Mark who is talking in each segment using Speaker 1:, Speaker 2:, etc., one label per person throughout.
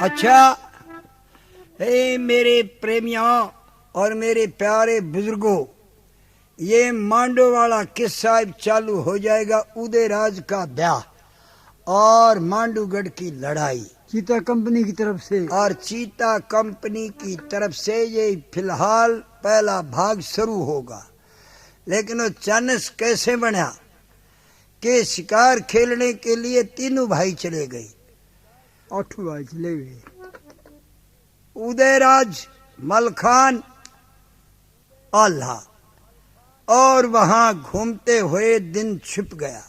Speaker 1: अच्छा, हे मेरे प्रेमियों और मेरे प्यारे बुजुर्गों, ये मांडो वाला किस्सा अब चालू हो जाएगा। उदयराज का ब्याह और मांडूगढ़ की लड़ाई
Speaker 2: चीता कंपनी की तरफ से।
Speaker 1: और चीता कंपनी की तरफ से ये फिलहाल पहला भाग शुरू होगा। लेकिन वो चानस कैसे बना कि शिकार खेलने के लिए तीनों भाई चले गए।
Speaker 2: 8 भाई चले गए।
Speaker 1: उदयराज, मलखान, आल्हा, और वहां घूमते हुए दिन छिप गया।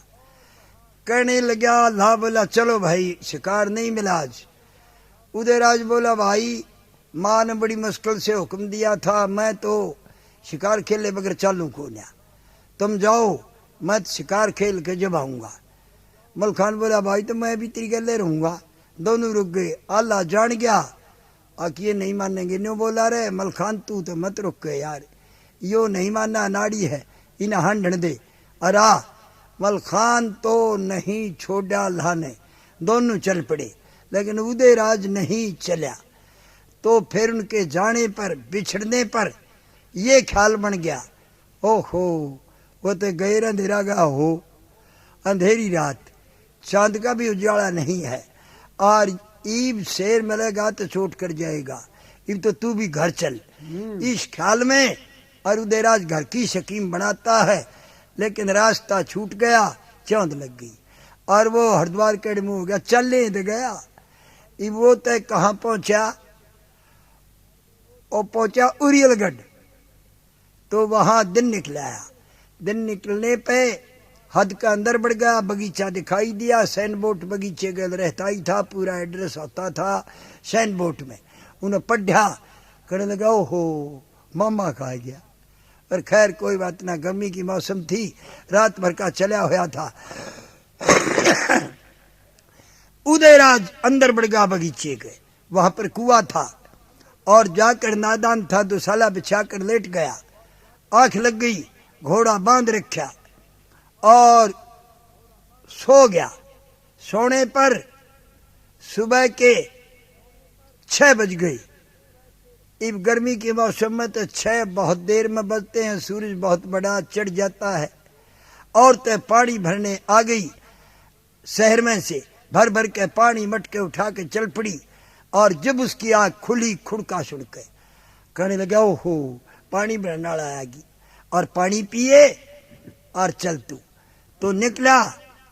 Speaker 1: कहने लगा, आल्हा बोला चलो भाई शिकार नहीं मिला आज। उदयराज बोला भाई माँ ने बड़ी मुश्किल से हुक्म दिया था, मैं तो शिकार खेले बगैर चालू को ना, तुम जाओ मैं तो शिकार खेल के जब आऊंगा। मलखान बोला भाई तो मैं भी तेरी गले रहूंगा। दोनों रुक गए। आल्हा जान गया कि ये नहीं मानेंगे। न्यू बोला रे मलखान तू तो मत रुक गए यार, यो नहीं मानना नाड़ी है, इन्हें हांडन दे। अरा मलखान तो नहीं छोड़ा अल्लाह ने, दोनों चल पड़े। लेकिन उदयराज नहीं चला। तो फिर उनके जाने पर, बिछड़ने पर ये ख्याल बन गया, ओहो वो तो गए अंधेरा गा हो, अंधेरी रात, चांद का भी उजाला नहीं है, और ईब शेर मिलेगा तो चोट कर जाएगा, इब तो तू भी घर चल। इस ख्याल में और उदयराज घर की शकीम बनाता है, लेकिन रास्ता छूट गया, चांद लग गई और वो हरिद्वार के मुंह हो गया, चलने दे गया। इब वो तय कहाँ पहुंचा? वो पहुंचा उरियलगढ़। तो वहां दिन निकला। दिन निकलने पे हद का अंदर बढ़ गया, बगीचा दिखाई दिया। सैन बोट बगीचे के रहता ही था, पूरा एड्रेस होता था सैन बोट में। उन्हें पढ़ा, कहने लगा ओहो मामा कहा गया। और खैर कोई बात ना, गर्मी की मौसम थी, रात भर का चला हुआ था। उदयराज अंदर बढ़ गया बगीचे के, वहां पर कुआं था, और जाकर नादान था दुसाला बिछा कर लेट गया। आंख लग गई, घोड़ा बांध रखा और सो गया। सोने पर सुबह के 6 बज गई। इब गर्मी के मौसम में तो 6 बहुत देर में बजते हैं, सूरज बहुत बड़ा चढ़ जाता है। औरतें पानी भरने आ गई, शहर में से भर भर के पानी मटके उठा के चल पड़ी। और जब उसकी आंख खुली, खुड़का सुन के कहने लगा ओहो पानी भरने वाला आएगी, और पानी पिए और चल तू। तो निकला,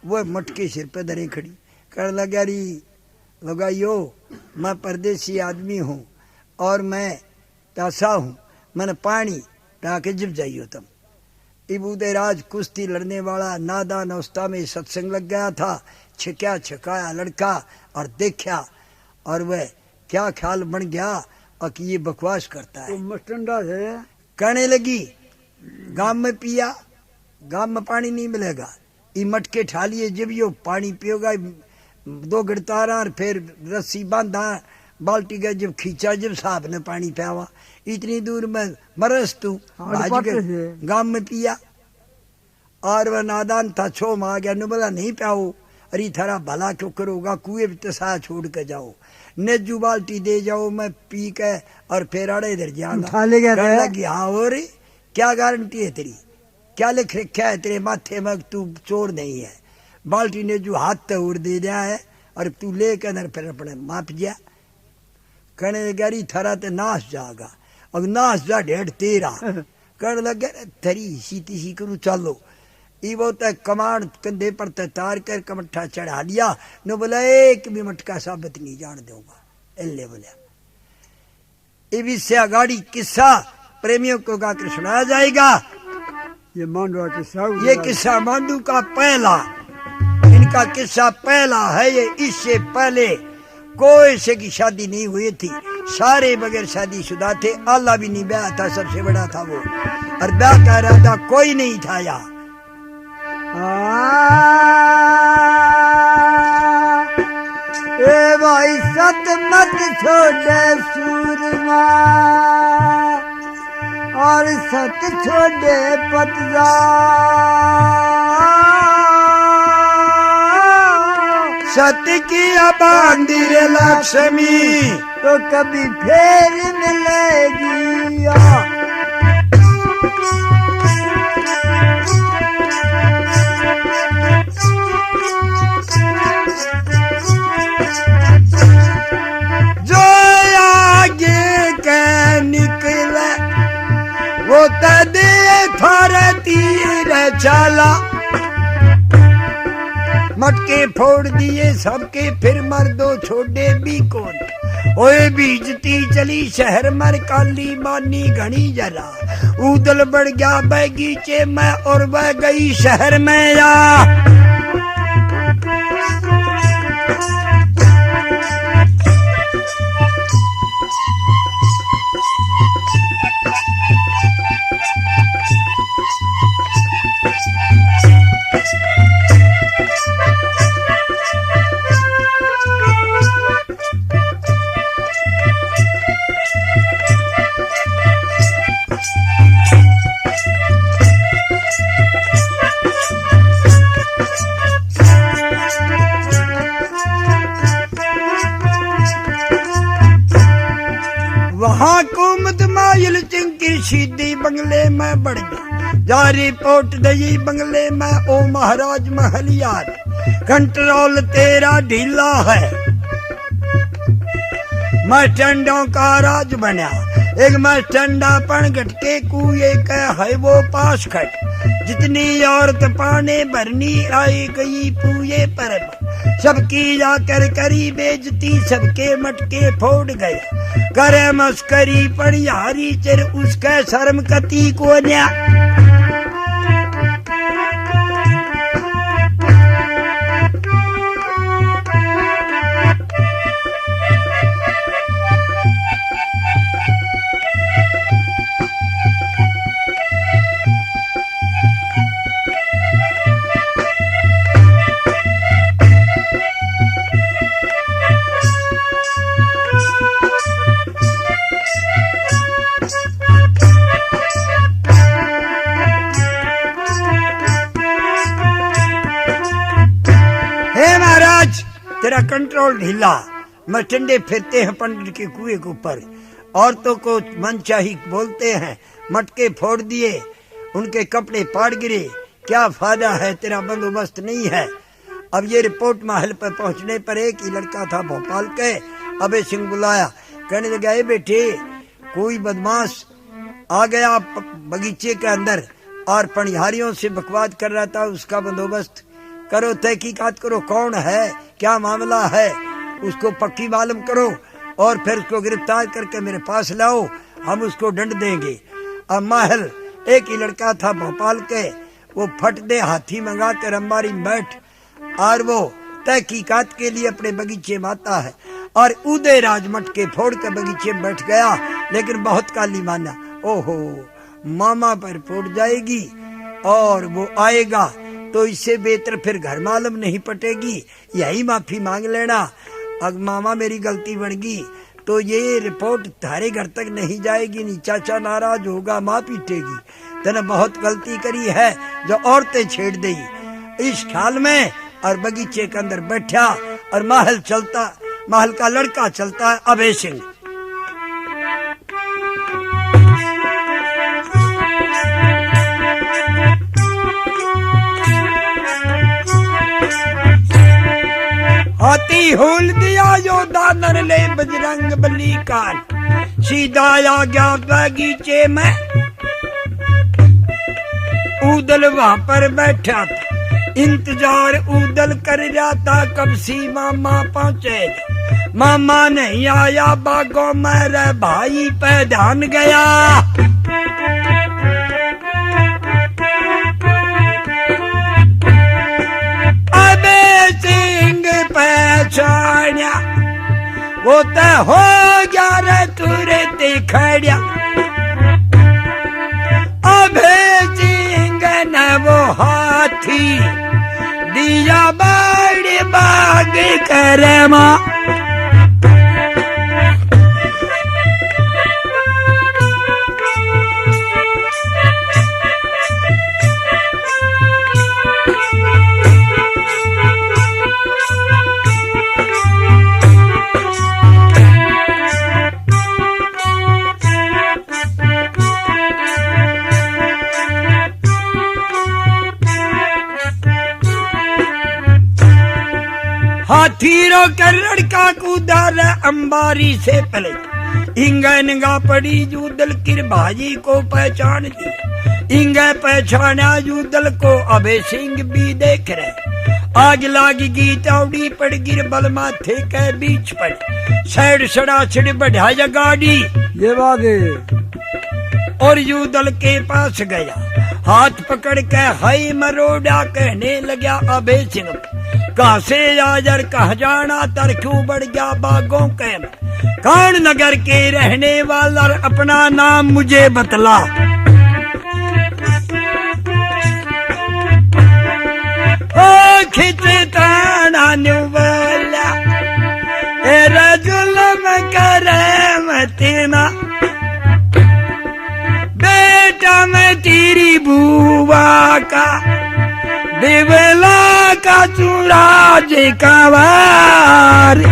Speaker 1: वो मटके सिर पे धरे खड़ी, कहने लगा री लगाइयो मैं परदेसी आदमी हूँ और मैं प्यासा हूँ, मैंने पानी पिया जब जाइयो तुम। इब उदयराज कुश्ती लड़ने वाला नादान अवस्था में सत्संग लग गया था। छिका छिकाया लड़का और देखा, और वह क्या ख्याल बन गया कि ये बकवास करता है।
Speaker 2: तो मस्टंडा है।
Speaker 1: कहने लगी गांव में पिया, गांव में पानी नहीं मिलेगा, ये मटके ठा लिए, जब यो पानी पियोगा 2 गिरतारा और फिर रस्सी बांधा बाल्टी का, जब खींचा, जब साहब ने पानी पियावा, इतनी दूर में मरस तू गांव में पिया। और वह नादान था, छो में आ गया, ने बोला नहीं पियाओ, अरे थारा भला क्यों करोगा, कुएं भी तो सा छोड़ के जाओ, नेजू बाल्टी दे जाओ, मैं पी के और फिर अड़े इधर जाऊंगा। हाँ और क्या गारंटी है तेरी, क्या लिख रखा है तेरे माथे में, तू चोर नहीं है। बाल्टी ने जो हाथ तो उड़ दे दिया है, और तू ले के अंदर फिर अपने माप जा। कहने लगा री थारा तो नाश जागा, अब नाश जा 1.5 तेरा। कहने लगा थरी सीती सी करूँ चलो। वो तय कमांड कंधे पर तार कर कमट्ठा चढ़ा लिया। न बोला एक भी मटका साबित नहीं जान दूंगा, एल्ले बोला। इससे गाड़ी किस्सा प्रेमियों को गाकर सुनाया जाएगा।
Speaker 2: ये मांडू का किस्सा,
Speaker 1: ये किस्सा मांडू का पहला, इनका किस्सा पहला है। ये इससे पहले कोई से की शादी नहीं हुई थी, सारे बगैर शादी शुदा थे। आल्हा भी नहीं ब्याह था, सबसे बड़ा था वो, और ब्याह कह रहा था कोई नहीं था यहाँ।
Speaker 2: ए भाई सत मत छोड़े सूरमा, और सत छोड़े पतला,
Speaker 1: सत की बांधी रे लक्ष्मण लक्ष्मी
Speaker 2: तो कभी फिर मिलेगी।
Speaker 1: जो आगे के निकले वो तदे थारे तीर चला। मटके फोड़ दिए सबके फिर मर्दो छोड़े भी कौन। ओए बीजती चली शहर मर काली मानी घनी जरा। उदल बढ़ गया बगीचे में और वह गई शहर में या। वहाँ कुमत माइल चिंकी सीधी बंगले में बढ़ गया। जा रिपोर्ट दई बंगले में ओ महाराज महलियार। कंट्रोल तेरा ढीला है। मस्टंडों का राज बना। एक मस्टंडा पण घटके कुए का है वो पास खट। जितनी औरत पाने भरनी आई गई पूये पर। सबकी जाकर करी बेजती सबके मटके फोड़ गए। करे मस्करी पड़ियारी चिर उसके शर्म कती को न्या। तेरा कंट्रोल ढीला। मस्टंडे फिरते हैं पंडित के कुएं के ऊपर। औरतों को मनचाही बोलते हैं। मटके फोड़ दिए उनके कपड़े पाड़ गिरे। क्या फायदा है तेरा बंदोबस्त नहीं है। अब ये रिपोर्ट महल पर पहुंचने पर एक ही लड़का था भोपाल के। अबे सिंह बुलाया। कहने लगा ए बेटे कोई बदमाश आ गया बगीचे के अंदर और पनिहारियों से बकवाद कर रहा था। उसका बंदोबस्त करो, तहकीकात करो कौन है क्या मामला है उसको पक्की मालूम करो और फिर उसको गिरफ्तार करके मेरे पास लाओ। हम उसको दंड देंगे। अब महल एक ही लड़का था भोपाल के। वो फट दे हाथी मंगा कर अंबारी में बैठ और वो तहकीकात के लिए अपने बगीचे में आता है। और उदय राज मटके फोड़ कर बगीचे में बैठ गया। लेकिन बहुत काली माना। ओहो मामा पर फूट जाएगी और वो आएगा तो इससे बेहतर फिर घर मालूम नहीं पटेगी। यही माफी मांग लेना। अब मामा मेरी गलती बन गई तो ये रिपोर्ट थारे घर तक नहीं जाएगी। नहीं चाचा नाराज होगा माँ पीटेगी। तने बहुत गलती करी है जो औरतें छेड़ दी। इस ख्याल में और बगीचे के अंदर बैठा और महल का लड़का चलता है अभय सिंह। हाथी होल दिया यो दानर ले बजरंग बली का। सीधा आ गया बगीचे में। उदल वहां पर बैठा था। इंतजार उदल कर रहा था कब सी मामा पहुंचे। मामा नहीं आया बागों मेरे भाई पे ध्यान गया। पहचानिया वो तो हो गया रे तुरंत खड़िया। अभे सिंह ने वो हाथी दिया बड़ी बाग करे माँ। न्यो कर लड़का कूदा रे अंबारी से पले इंगा निगा पड़ी जूदल किर भाजी को पहचान ली इंगा पहचाना जूदल को अबे सिंह भी देख रहे आग लागी गी तावड़ी पड़ गिर बल माथे के बीच पड़ सैड सड़ा छिड़ बढ़ाया गाड़ी
Speaker 2: ये बात है।
Speaker 1: और यूदल के पास गया हाथ पकड़ के हाई मरोड़ा कहने लगा अबे सिंह कहा से आजर कहा जाना तर क्यों बढ़ गया बागों के कौन नगर के रहने वाला अपना नाम मुझे बतला खिचताना बोला जुल्म करे मतीना बेटा मैं तेरी बुआ का बिबला का चूड़ा जे का वार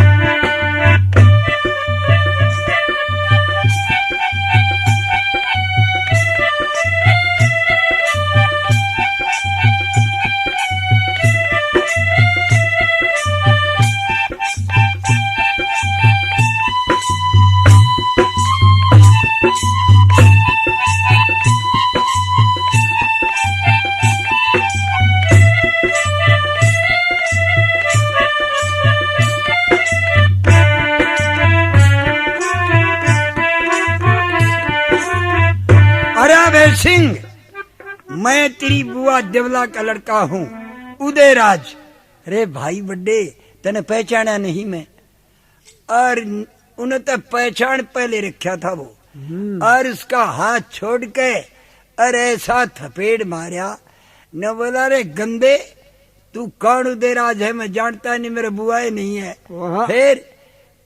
Speaker 1: सिंह मैं तेरी बुआ देवला का लड़का हूँ उदयराज। अरे भाई बड्डे तने पहचाना नहीं मैं और उन्हें तो पहचान पहले रखा था वो और उसका हाथ छोड़ के अरे ऐसा थपेड़ मारा न बोला रे गंदे तू कौन उदयराज है मैं जानता नहीं मेरे बुआ नहीं है फिर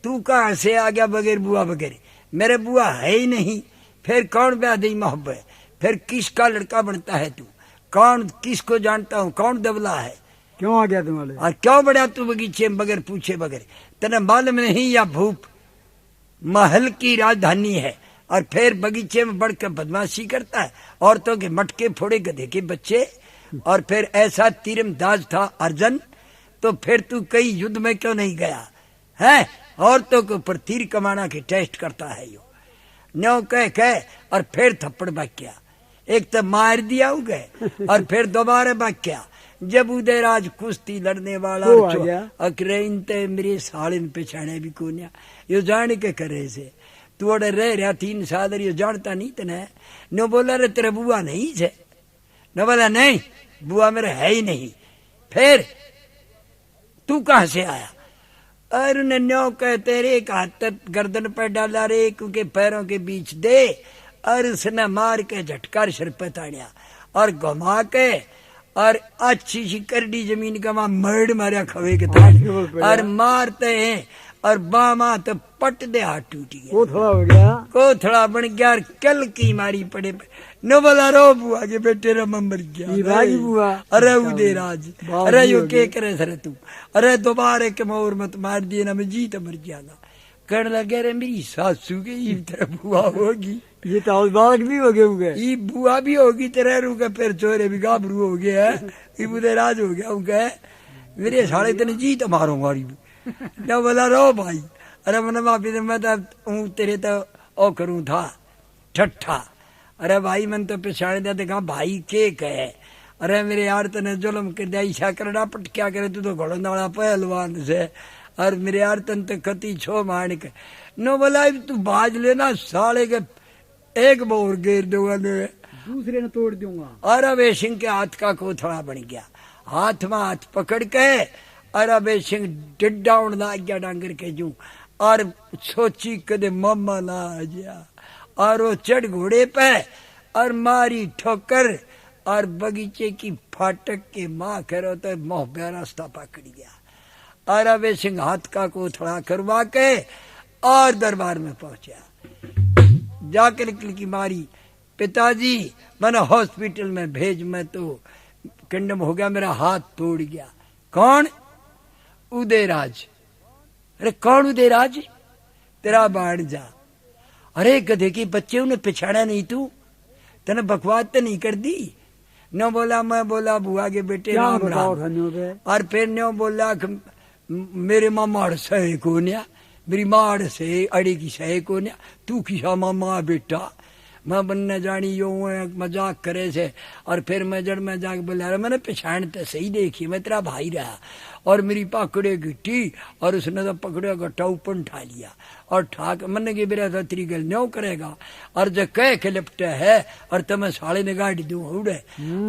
Speaker 1: तू कहाँ से आ गया बगैर बुआ बगैर मेरे बुआ है ही नहीं फिर कौन ब्याह दी मोहब्बत फिर किसका लड़का बनता है तू कौन किसको जानता हूँ कौन दबला है
Speaker 2: क्यों आ गया तुम्हारे
Speaker 1: और क्यों बढ़ा तू बगीचे में बगैर पूछे बगैर तेने मालूम नहीं या भूप महल की राजधानी है और फिर बगीचे में बढ़कर बदमाशी करता है औरतों के मटके फोड़े गधे के बच्चे और फिर ऐसा तीरंदाज था अर्जन तो फिर तू कई युद्ध में क्यों नहीं गया है औरतों के ऊपर तीर कमाना के टेस्ट करता है यो न्यो कह और फिर थप्पड़ बाक्या एक तो मार दिया गए और फिर दोबारा बाक्या जब उदयराज कुश्ती लड़ने वाला अक्रेनते मेरे सालिन पिछाड़े भी कोन्या यो जान के करे से तू ओडे रह रहा 3 साल यो जानता नहीं तने नो बोला रे तेरा बुआ नहीं है न बोला नहीं बुआ मेरा है ही नहीं फिर तू कहां से आया और न्यो कहते रे एक हाथ गर्दन पर डाला रे क्योंकि पैरों के बीच दे और उसने मार के झटकार सिर पे ताड़िया और घुमा के और अच्छी सी करडी जमीन का वहां मर्ड मारा खवे के था और मारते हैं और बामा तो पट दे हाथ टूट गया
Speaker 2: कोथड़ा हो गया
Speaker 1: कोथड़ा बन गया और कल की मारी पड़े नो बोला रो बुआ के बेटे रो मर गया
Speaker 2: बुआ
Speaker 1: अरे उदयराज अरे यो के करे सर तू अरे दोबारा के मोर मत मार दिए ना मैं जीत मर गया ना कहने लगे रे मेरी सासू की तरह बुआ होगी
Speaker 2: ये तो बालक भी हो गए होंगे
Speaker 1: ये बुआ भी होगी तेरे रू के फिर चोरे भी गाभरू हो गया है ये उदयराज हो गया उनके मेरे साले तेने जीत मारो मारी न बोला रो भाई अरे मैंने माफी मैं तो तेरे तो ओ करूं था ठट्ठा अरे भाई मन तो पिछाड़े दे देखा भाई के कहे अरे मेरे यार तने जुल्म कर दिया ईशा करना पट क्या करे तू तो घोड़न वाला पहलवान से और मेरे यार तन तो कति छो मार के नो बोला तू बाज लेना साले के एक बोर घेर दूंगा
Speaker 2: दूसरे ने तोड़ दूंगा
Speaker 1: और अबे सिंह के हाथ का कोथड़ा बन गया हाथ में हाथ पकड़ के और अबे सिंह डिड्डाउन ला गया डांगर के जू और सोची कदे मम्मा ना आ गया और वो चढ़ घोड़े पे और मारी ठोकर और बगीचे की फाटक के माँ करो तो मोह बे रास्ता पकड़ गया और अबे सिंह हाथ का कोथड़ा करवा के और दरबार में पहुंचा जाकर की मारी पिताजी मैंने हॉस्पिटल में भेज मैं तो कंडम हो गया मेरा हाथ तोड़ गया कौन उदयराज अरे कौन उदयराज तेरा बाढ़ जा अरे गधे के बच्चे उन्हें पिछाड़ा नहीं तू तने बकवास तो नहीं कर दी न बोला मैं बोला बुआ के बेटे राम राम और फिर न्यो बोला मेरे मामा सहे को न्या मेरी माड़ से अड़ी की सहे को न्या तू किसा मामा बेटा मैं बनने जानी यो मजाक करे से और फिर मैं जड़ में जाके बोला रहा मैंने पहचान तो सही देखी मैं तेरा भाई रहा और मेरी पकड़े गिट्टी और उसने तो पकड़े गट्टा ऊपर उठा लिया और ठाक मन के बेरा तो तेरी गल न्यो करेगा और जो कह के लिपटे है और तुम्हें साले ने गाड़ी दूं उड़े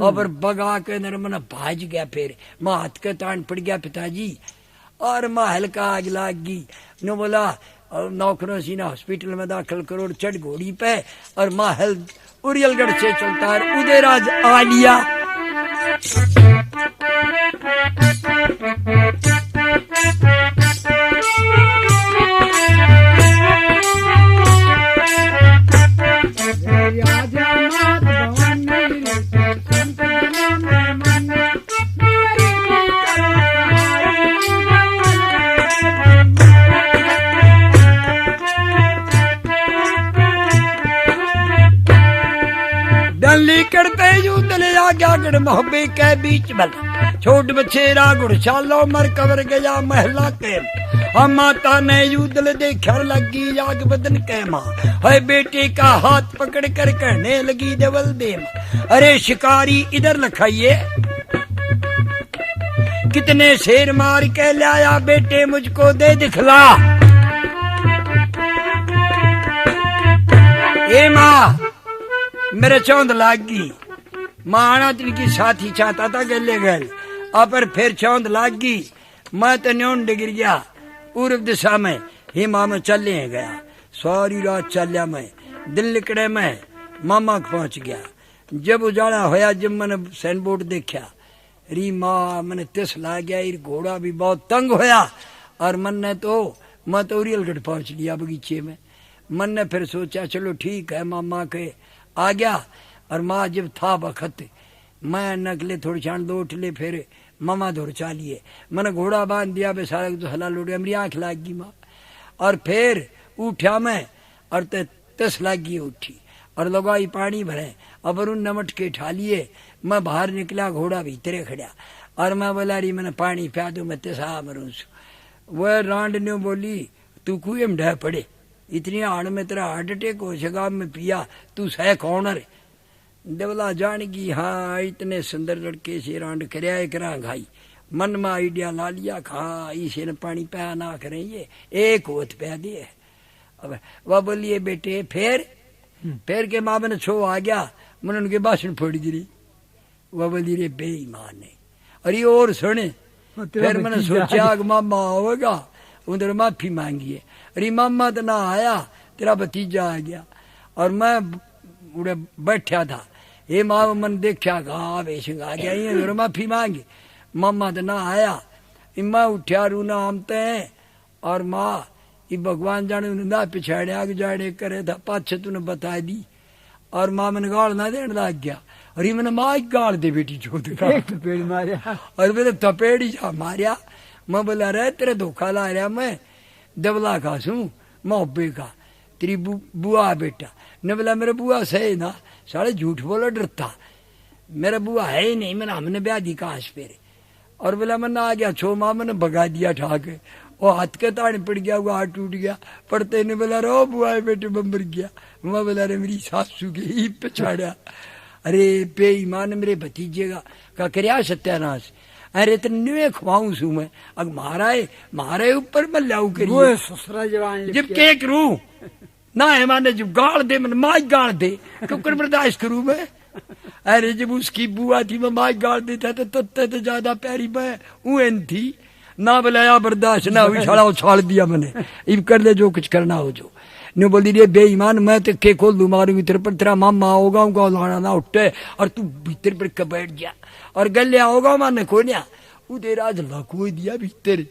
Speaker 1: और बगा के नर मन भाज गया फिर माँ हाथ के तान पड़ गया पिताजी और माँ हल्का आग लाग गई नो बोला और नौकरों सीना हॉस्पिटल में दाखिल करो चढ़ घोड़ी पे और महल उरियलगढ़ से चलता है उदयराज आ लिया करते यू दले आ गया गड़ मोहब्बे के बीच बल छोट बछेरा गुड़ चालो मर कवर गया महला के हम माता ने यू दल देखा लगी आग बदन के माँ है बेटे का हाथ पकड़ कर कहने लगी देवल दे अरे शिकारी इधर लखाइए कितने शेर मार के लाया बेटे मुझको दे दिखला ए माँ मेरे चौंध लागी माना तिनकी साथी चाहता था गले गल पर फिर चौंध लागी मैं तो न्योन डिगिर गया पूर्व दिशा में हिमा में चले गया सारी रात चलिया मैं दिल निकड़े में मामा को पहुंच गया जब उजाला होया जब मैंने सैन बोर्ड देखा री माँ मैंने तिस ला गया घोड़ा भी बहुत तंग होया और मन ने तो मैं तो उरियलगढ़ पहुंच लिया बगीचे में मन ने फिर सोचा चलो ठीक है मामा के आ गया और माँ जब था बखत मैं नकले थोड़ी छान दो उठले फिर मामा दौड़ चालिए मैंने घोड़ा बांध दिया बेसारा तो हला लौट गया मेरी आंख लाग गई माँ और फिर उठा मैं और तस लाग गई उठी और लगाई पानी भरे अब उन नमट के ठा लिए मैं बाहर निकला घोड़ा भीतरे खड़ा और मैं बोला रही मैंने पानी पिया दो मैं तसा मरूं वह रांड ने बोली तू कुएं में ढह पड़े इतनी हाड़ में तेरा हार्ट अटैक हो सका में पिया तू सह कौन रे देवला जान की हाँ इतने सुंदर लड़के से रांड कराए करा घाई मन में आइडिया ला लिया खा इसे न पानी पिया ना करें ये एक होत पिया दिए अब वह बोलिए बेटे फिर के माँ मैंने छो आ गया मैंने उनके भाषण फोड़ दी वह बोली रे बेईमान है अरे और सुने फिर मैंने सोचा मामा होगा उधर माफी मांगी है अरे मामा तो ना आया तेरा भतीजा आ गया और मैं उड़े बैठा था ये माँ मन देखा गा बेशंग आ गया ये माफी मांगी मामा तो ना आया मैं उठा रूना आमते हैं और माँ ये भगवान जाने उन्हें ना पिछाड़े आगे जाड़े करे था पाछे तूने बता दी और माँ मैंने गाल ना देने लग गया अरे मैंने माँ गाल दे बेटी छोड़ मारिया और मैंने थपेड़ी जा मारिया मैं बोला रहे तेरे धोखा ला रहा मैं दबला खासू मोहब्बे का तेरी बुआ बेटा ने बोला मेरा बुआ सही ना सारे झूठ बोलो डरता मेरा बुआ है ही नहीं मैंने हमने ब्याह दी काश पेरे और बोला मैंने आ गया छो माँ मैंने भगा दिया ठाके वो हाथ के ताड़ पड़ गया वो हाथ टूट गया पड़ते ने बोला रो बुआ बेटे बम्बर गया मैं बोला रे मेरी सासू के ही पछाड़ा अरे बेईमान मेरे भतीजे का क्या सत्यानाश अरे तेने खवाऊं सू मैं अग मारे ऊपर मैं लाऊ करिए
Speaker 2: ससुरा जवान
Speaker 1: जब के करूं ना है माने जब गाल दे मैं माई गाल दे कुकर बर्दाश्त करूं मैं अरे जब उसकी बुआ थी मैं माई गाल देता तो तत्ते तो ज्यादा प्यारी मैं उन थी ना बुलाया बर्दाश्त ना हुई साला उछाल दिया मैंने इब कर ले जो कुछ करना हो जो ने बोली रे बेईमान मैं तो के खोल दूं मारूंगी तेरे पर तेरा मामा होगा उनका लाना ना उठे और तू भीतर पर के बैठ जा और गले आओगा माने को ना उधर आज लको दिया भीतर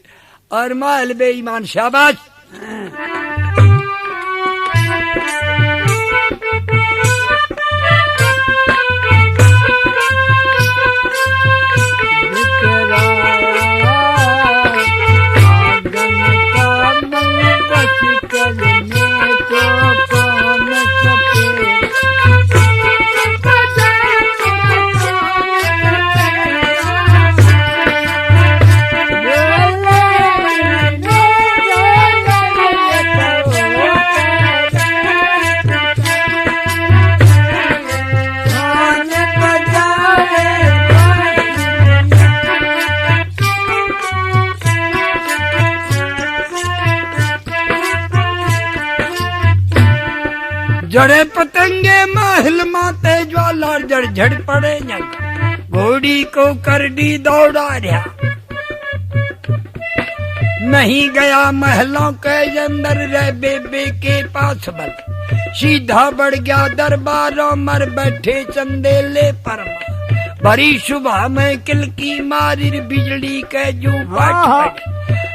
Speaker 1: और माल बेईमान शाबाश जड़े पतंगे महल माते ज्वाला जड़ झड़ पड़े जंग घोड़ी को कर दी दौड़ा रहा नहीं गया महलों के अंदर रे बेबे के पास बल सीधा बढ़ गया दरबारों मर बैठे चंदेले पर भरी सुबह में किलकी मारी बिजली के जू पट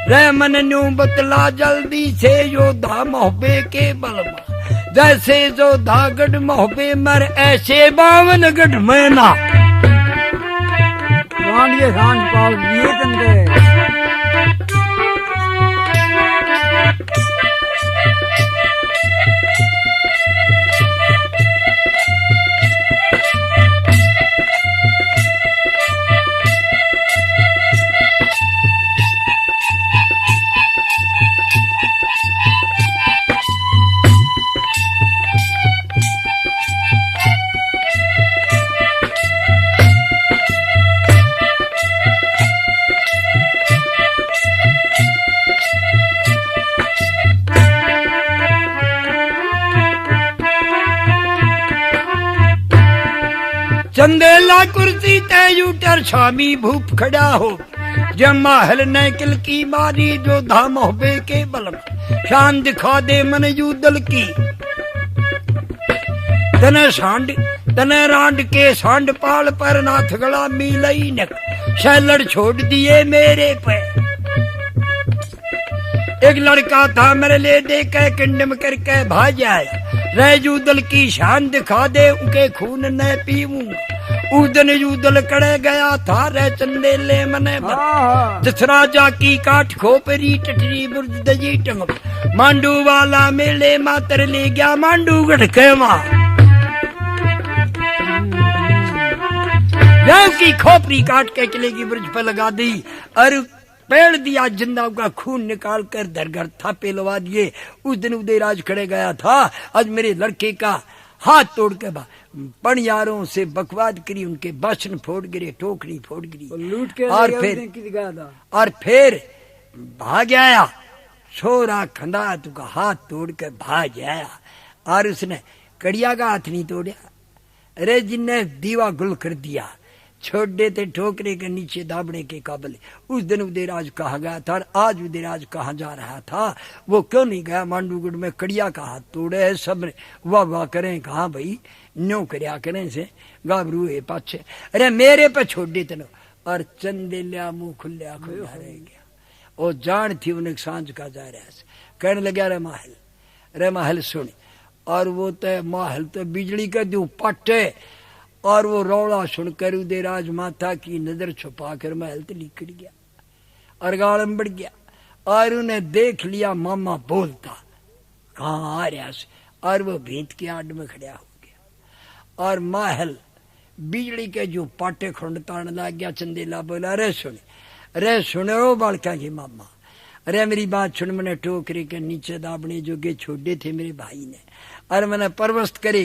Speaker 1: रे मन न्यू बतला जल्दी से योधा मोहबे के बलमा जैसे योधा गढ़ मोहबे मर ऐसे 52 गढ़ में ना
Speaker 2: ये सांझ पाल दिए तंदे
Speaker 1: चंदेला कुर्सी तय उतर स्वामी भूप खड़ा हो जब महल ने किलकी मारी जो धाम होबे के बलम शान दिखा दे मन युदल की तने रांड के सांड पाल पर नाथ गला मिलई नक शैलड़ छोड़ दिए मेरे पे एक लड़का था मेरे ले दे के किंडम करके भाज आए रजूदल की शान दिखा दे उनके खून न पीऊंगा उस दिन यूदल कड़े गया था रे चंदेले मने जिस राजा की काठ खोपरी टटरी बुर्ज दजी टंग मांडू वाला मेले मातर ले गया मांडू गढ़ के मां की खोपरी काट के किले की बुर्ज पर लगा दी और पेड़ दिया जिंदा का खून निकाल कर दरगर थापे लगा दिए। उस दिन उदयराज खड़े गया था आज मेरे लड़के का हाथ तोड़ के पणियारों से बकवाद करी उनके बासन फोड़ गिरे टोकरी फोड़ गिरी
Speaker 2: लूट के
Speaker 1: और फिर भाग आया छोरा खंदा तुका हाथ तोड़ के भाग आया और उसने कड़िया का हाथ नहीं तोड़ा अरे जिनने दीवा गुल कर दिया छोड़ देते ठोकरे के नीचे दाबड़े के काबिल। उस दिन उदयराज कहा गया था और आज उदयराज कहा जा रहा था वो क्यों नहीं गया मांडूगढ़ में कड़िया का हाथ तोड़े है सब ने वाह वाह करें कहा भाई न्यो करया करें से गाबरू है पाछे अरे मेरे पे छोड़ देते नो और चंदेलिया मुंह खुल्या खुला रह गया। और जान थी उन्हें सांझ का जा रहा कहने लगा रे महल सुन और वो तो महल तो बिजली का दू पटे और वो रौला सुनकर उदयराज माता की नजर छुपा कर महल से निकल गया और गालम बढ़ गया और उन्हें देख लिया मामा बोलता कहाँ आ रहा से और वो भीत के आड़ में खड़ा हो गया और महल बिजली के जो पाटे खुंडतान लग गया। चंदेला बोला अरे सुने ओ बालका की मामा अरे मेरी बात सुन मैंने टोकरी के नीचे दाबने जोगे छोड़े थे मेरे भाई ने अरे मैंने परवस्त करे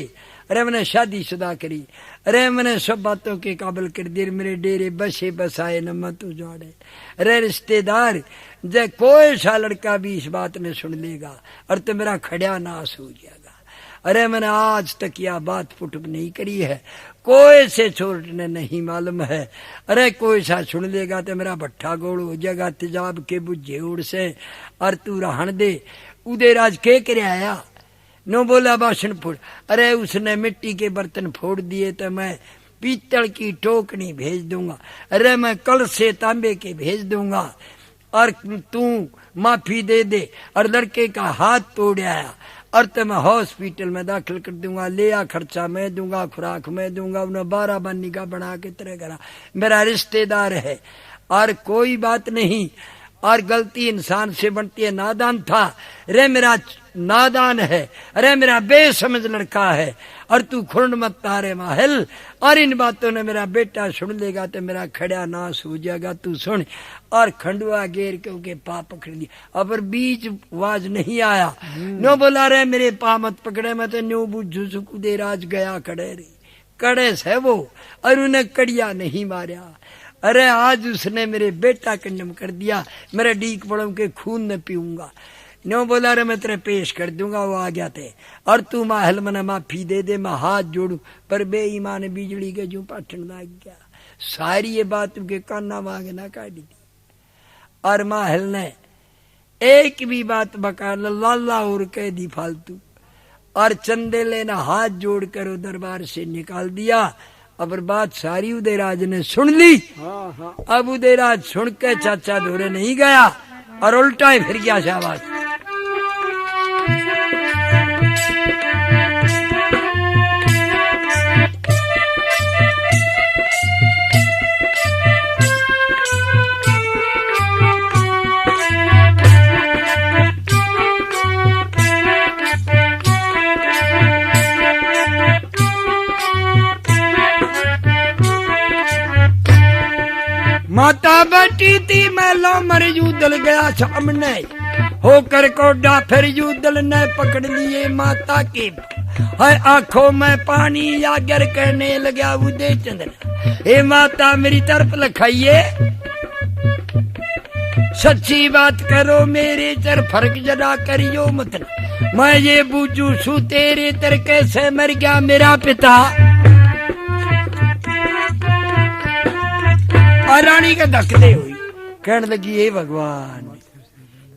Speaker 1: अरे मैंने शादी शुदा करी अरे मैंने सब बातों के काबिल कर दिए मेरे डेरे बसे बसाए न मत उजाड़े अरे रिश्तेदार जब कोई सा लड़का भी इस बात ने सुन लेगा और तो मेरा खड़ा नाश हो जाएगा। अरे मैंने आज तक यह बात फुटप नहीं करी है कोई से छोड़ने नहीं मालूम है अरे कोई सा सुन लेगा तो मेरा भट्ठा गोल हो जाएगा तेजाब के बुझे उड़ से और तू रहन दे। उदयराज के करे आया नो बोला बासन फोड़ अरे उसने मिट्टी के बर्तन फोड़ दिए तो मैं पीतल की टोकनी भेज दूंगा अरे मैं कल से तांबे के भेज दूंगा और तू माफी दे दे और लड़के का हाथ तोड़ आया और तो मैं हॉस्पिटल में दाखिल कर दूंगा लिया खर्चा मैं दूंगा खुराक मैं दूंगा उन्हें 12 बन्नी का बना के तरह करा मेरा रिश्तेदार है और कोई बात नहीं और गलती इंसान से बनती है नादान था रे मेरा नादान है अरे मेरा बेसमझ लड़का है और तू खुंड मत तारे महल और इन बातों ने मेरा बेटा सुन लेगा तो मेरा खड़ा नाश हो जाएगा तू सुन और खंडुआ गेर के उनके पा पकड़ लिया अब बीच आवाज नहीं आया नो बोला रे मेरे पा मत पकड़े मैं तो न्यू बुझू सुकू दे राज गया कड़े से वो और उन्हें कड़िया नहीं मारा अरे आज उसने मेरे बेटा कंडम कर दिया मेरे डीक पड़ों के खून न पीऊंगा नो बोला रे मैं तेरे पेश कर दूंगा, वो आ गया थे। और तू महल मना माफी दे दे, मैं हाथ जोड़ू। पर बेईमान बिजली के जू पाठन लाग गया। सारी ये बात उनके काना मांग ना काट दी। और महल ने एक भी बात बका लाला और कह दी फालतू। और चंदे लेना हाथ जोड़कर वो दरबार से निकाल दिया। अब बात सारी उदयराज ने सुन ली। अब उदयराज सुन के चाचा धोरे नहीं गया और उल्टा ही फिर गया शाबाश। माता बैठी थी मैलो मर यूदल गया सामने होकर कोडा, फिर यूदल ने पकड़ लिए माता के। है आंखों में पानी यागर करने लगा उदय चंद्र, हे माता मेरी तरफ लखाइए, सच्ची बात करो मेरे चर फर्क जरा करियो मत। मैं ये बूझू सू तेरे तर कैसे मर गया मेरा पिता। और रानी का धकते हुई कहने लगी हे भगवान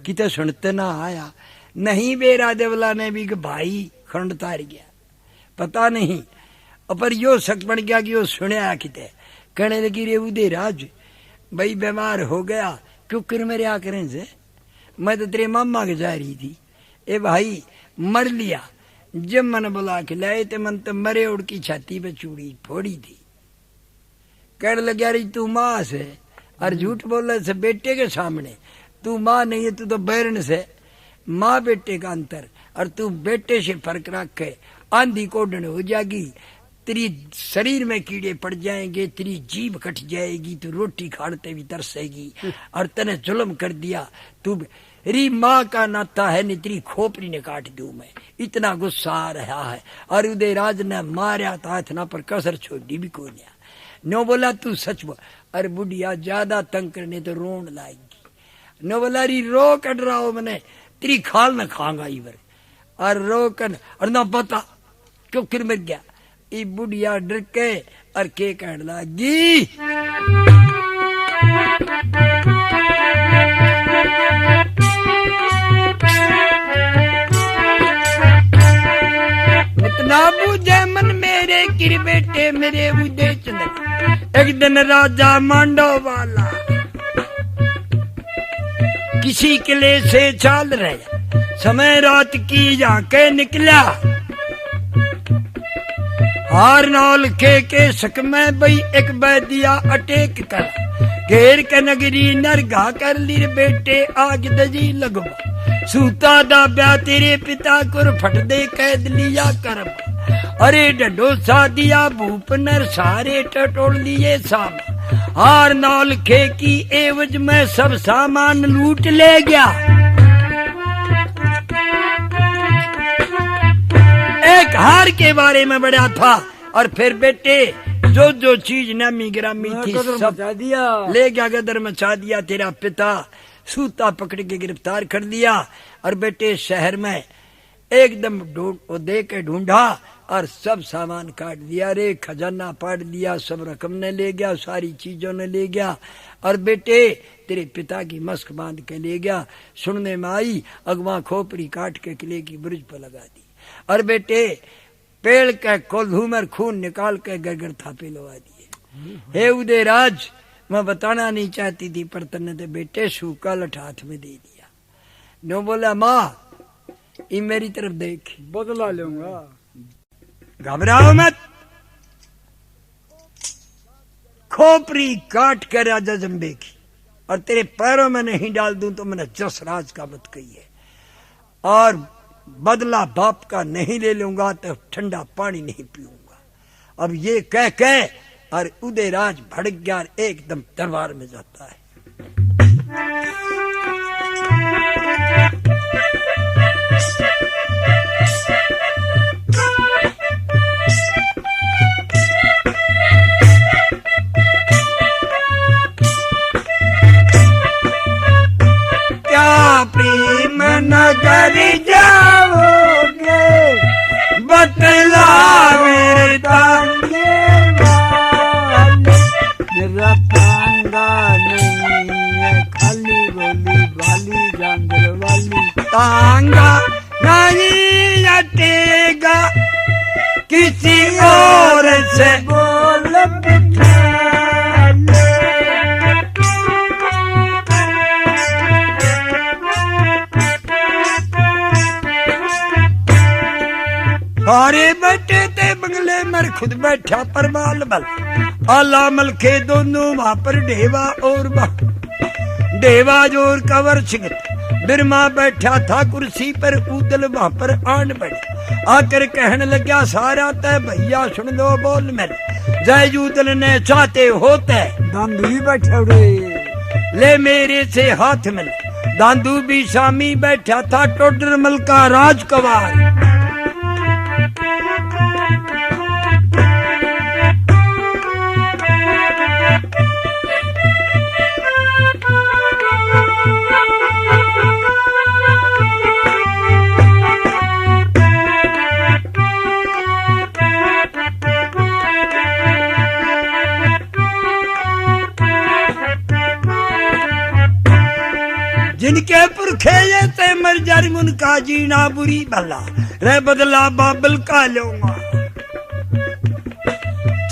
Speaker 1: कि तो सुनते ना आया। नहीं बेरा देवला ने भी भाई खंड तार गया, पता नहीं पर यो शक बन गया कि वो सुने किते। कहने लगी रे उदयराज भाई बीमार हो गया, क्यों कर मेरे आकरे से, मैं तो तेरे मामा के जा रही थी। ए भाई मर लिया, जब मन बुला के लाए तो मन तो मरे उड़ की छाती पे चूड़ी फोड़ी थी। कहने लगा रही तू माँ से और झूठ बोलने से बेटे के सामने। तू माँ नहीं है, तू तो बैरन से। माँ बेटे का अंतर, और तू बेटे से फर्क रख के आंधी कोडन हो जाएगी, तेरी शरीर में कीड़े पड़ जाएंगे, तेरी जीभ कट जाएगी, तू रोटी खाते भी तरसेगी। और तने जुल्म कर दिया, तू री माँ का नाता है, नहीं तेरी खोपड़ी ने काट दूं मैं। इतना गुस्सा आ रहा है। और उदयराज ने मारा था इतना पर कसर छोड़ी भी कोई नहीं। नो बोला तू सच बोल। अरे बुढ़िया ज्यादा तंग करने तो रोन लाएगी। नो बोला री रो कट रहा हो मैंने, तेरी खाल न खांगा इवर। और रो कर और ना पता क्यों फिर मर गया। ये बुढ़िया डर के और के कहने लगी इतना बुझे मन मेरे किर बेटे मेरे उदय चंद्र। एक दिन राजा मांडो वाला किसी किले से चाल रहा, समय रात की जाके निकला। हार नौल के शक में बई एक बैदिया अटेक कर, घेर के नगरी नरगा कर लीर बेटे आग दजी लगवा। सूता दाब्या तेरे पिता कुर फट दे कैद लिया करब। अरे डडोसा दिया भूप नर सारे टटोल लिए साम। हार नौल खे की एवज में सब सामान लूट ले गया। एक हार के बारे में बड़ा था, और फिर बेटे जो जो चीज नमी गिरामी थी सब दिया ले गया, गदर मचा दिया। तेरा पिता सूता पकड़ के गिरफ्तार कर दिया। और बेटे शहर में एकदम दे के ढूंढा और सब सामान काट दिया। रे खजाना पाट दिया, सब रकम ने ले गया, सारी चीजों ने ले गया। और बेटे तेरे पिता की मस्क बांध के ले गया। सुनने में आई अगवा खोपड़ी काट के किले की ब्रिज पर लगा दी। और बेटे पेड़ के कोल्हू में खून निकाल के गरगर थापे लगा दिए। हे उदयराज मैं बताना नहीं चाहती थी, पर तन्ने तो बेटे सूखा लठ हाथ में दे दिया। नो बोला माँ ये मेरी तरफ देख,
Speaker 2: बदला लूंगा,
Speaker 1: घबराओ मत। खोपड़ी काट कर राजा जम्बे की और तेरे पैरों में नहीं डाल दूं तो मैंने जस राज का मत कही है। और बदला बाप का नहीं ले लूंगा तो ठंडा पानी नहीं पीऊंगा। अब ये कह के और उदयराज भड़क गया, एकदम दरबार में जाता है। क्या प्रेम नगर आंगा नहीं हटेगा किसी और से
Speaker 2: बोल बिठाले
Speaker 1: सारे बैठे थे बंगले मर खुद बैठा परमाल बल आला मलखे दोनों वहां पर ढेवा और ढेवा जोर कवर सिंगत बिरमा बैठा था कुर्सी पर उदल वहां पर आन पड़े आकर कहने लगा सारा तय भैया सुन लो बोल मेरे जय जूदल ने चाहते होते
Speaker 2: दांदू ही बैठे रे
Speaker 1: ले मेरे से हाथ मिले दांदू भी शामी बैठा था टोडर मल का राजकवार जिनके पुरखे ये ते मर जारी उनका जीना बुरी भला रे बदला बाबल का लूंगा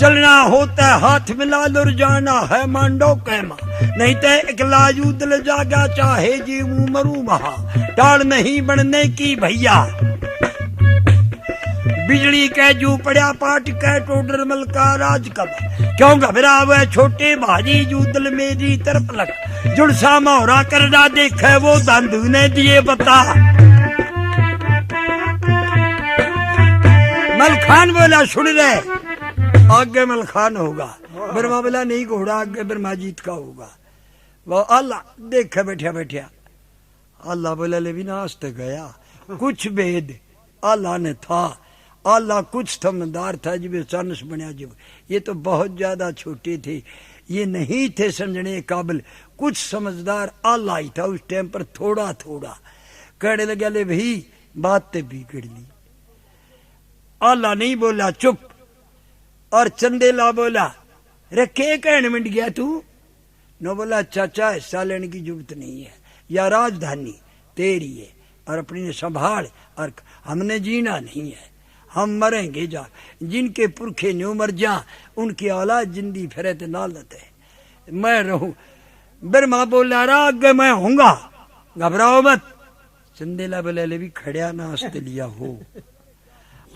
Speaker 1: चलना होता है हाथ मिला लुर जाना है मांडो कैमा नहीं तो इकला यूदल जागा चाहे जी मरू महा टाल नहीं बनने की भैया बिजली के जू पड़ा पाट के टोडर मल का राज कब क्यों घबरा हुआ छोटे भाजी जूदल मेरी तरफ लग जुड़सा मोहरा करना देखे वो दांदू ने दिए बता मलखान बोला सुन रहे आगे मलखान होगा ब्रह्मा बोला नहीं घोड़ा आगे ब्रह्माजीत का होगा वो अल्लाह देखे बैठा बैठा अल्लाह बोला ले विनाश तो गया कुछ भेद अल्लाह ने था अल्लाह कुछ समझदार था जब चानस बना जब ये तो बहुत ज्यादा छोटे थे ये नहीं थे समझने काबिल कुछ समझदार अल्लाह ही था उस टाइम पर थोड़ा थोड़ा कहने लगे ले भाई बात तो बिगड़ ली अल्लाह नहीं बोला चुप और चंदेला बोला रखे कहने मिट गया तू नो बोला चाचा हिस्सा लेने की जरूरत नहीं है या राजधानी तेरी है और अपनी ने संभाल और हमने जीना नहीं है हम मरेंगे जा जिनके पुरखे न्यू मर जा उनकी औलाद जिंदी फिरे तो ना लेते मैं रहूं ब्रह्मा बोला रहा आगे मैं होऊंगा घबराओ मत चंदेला बोले ले भी खड़िया ना हंसते लिया हो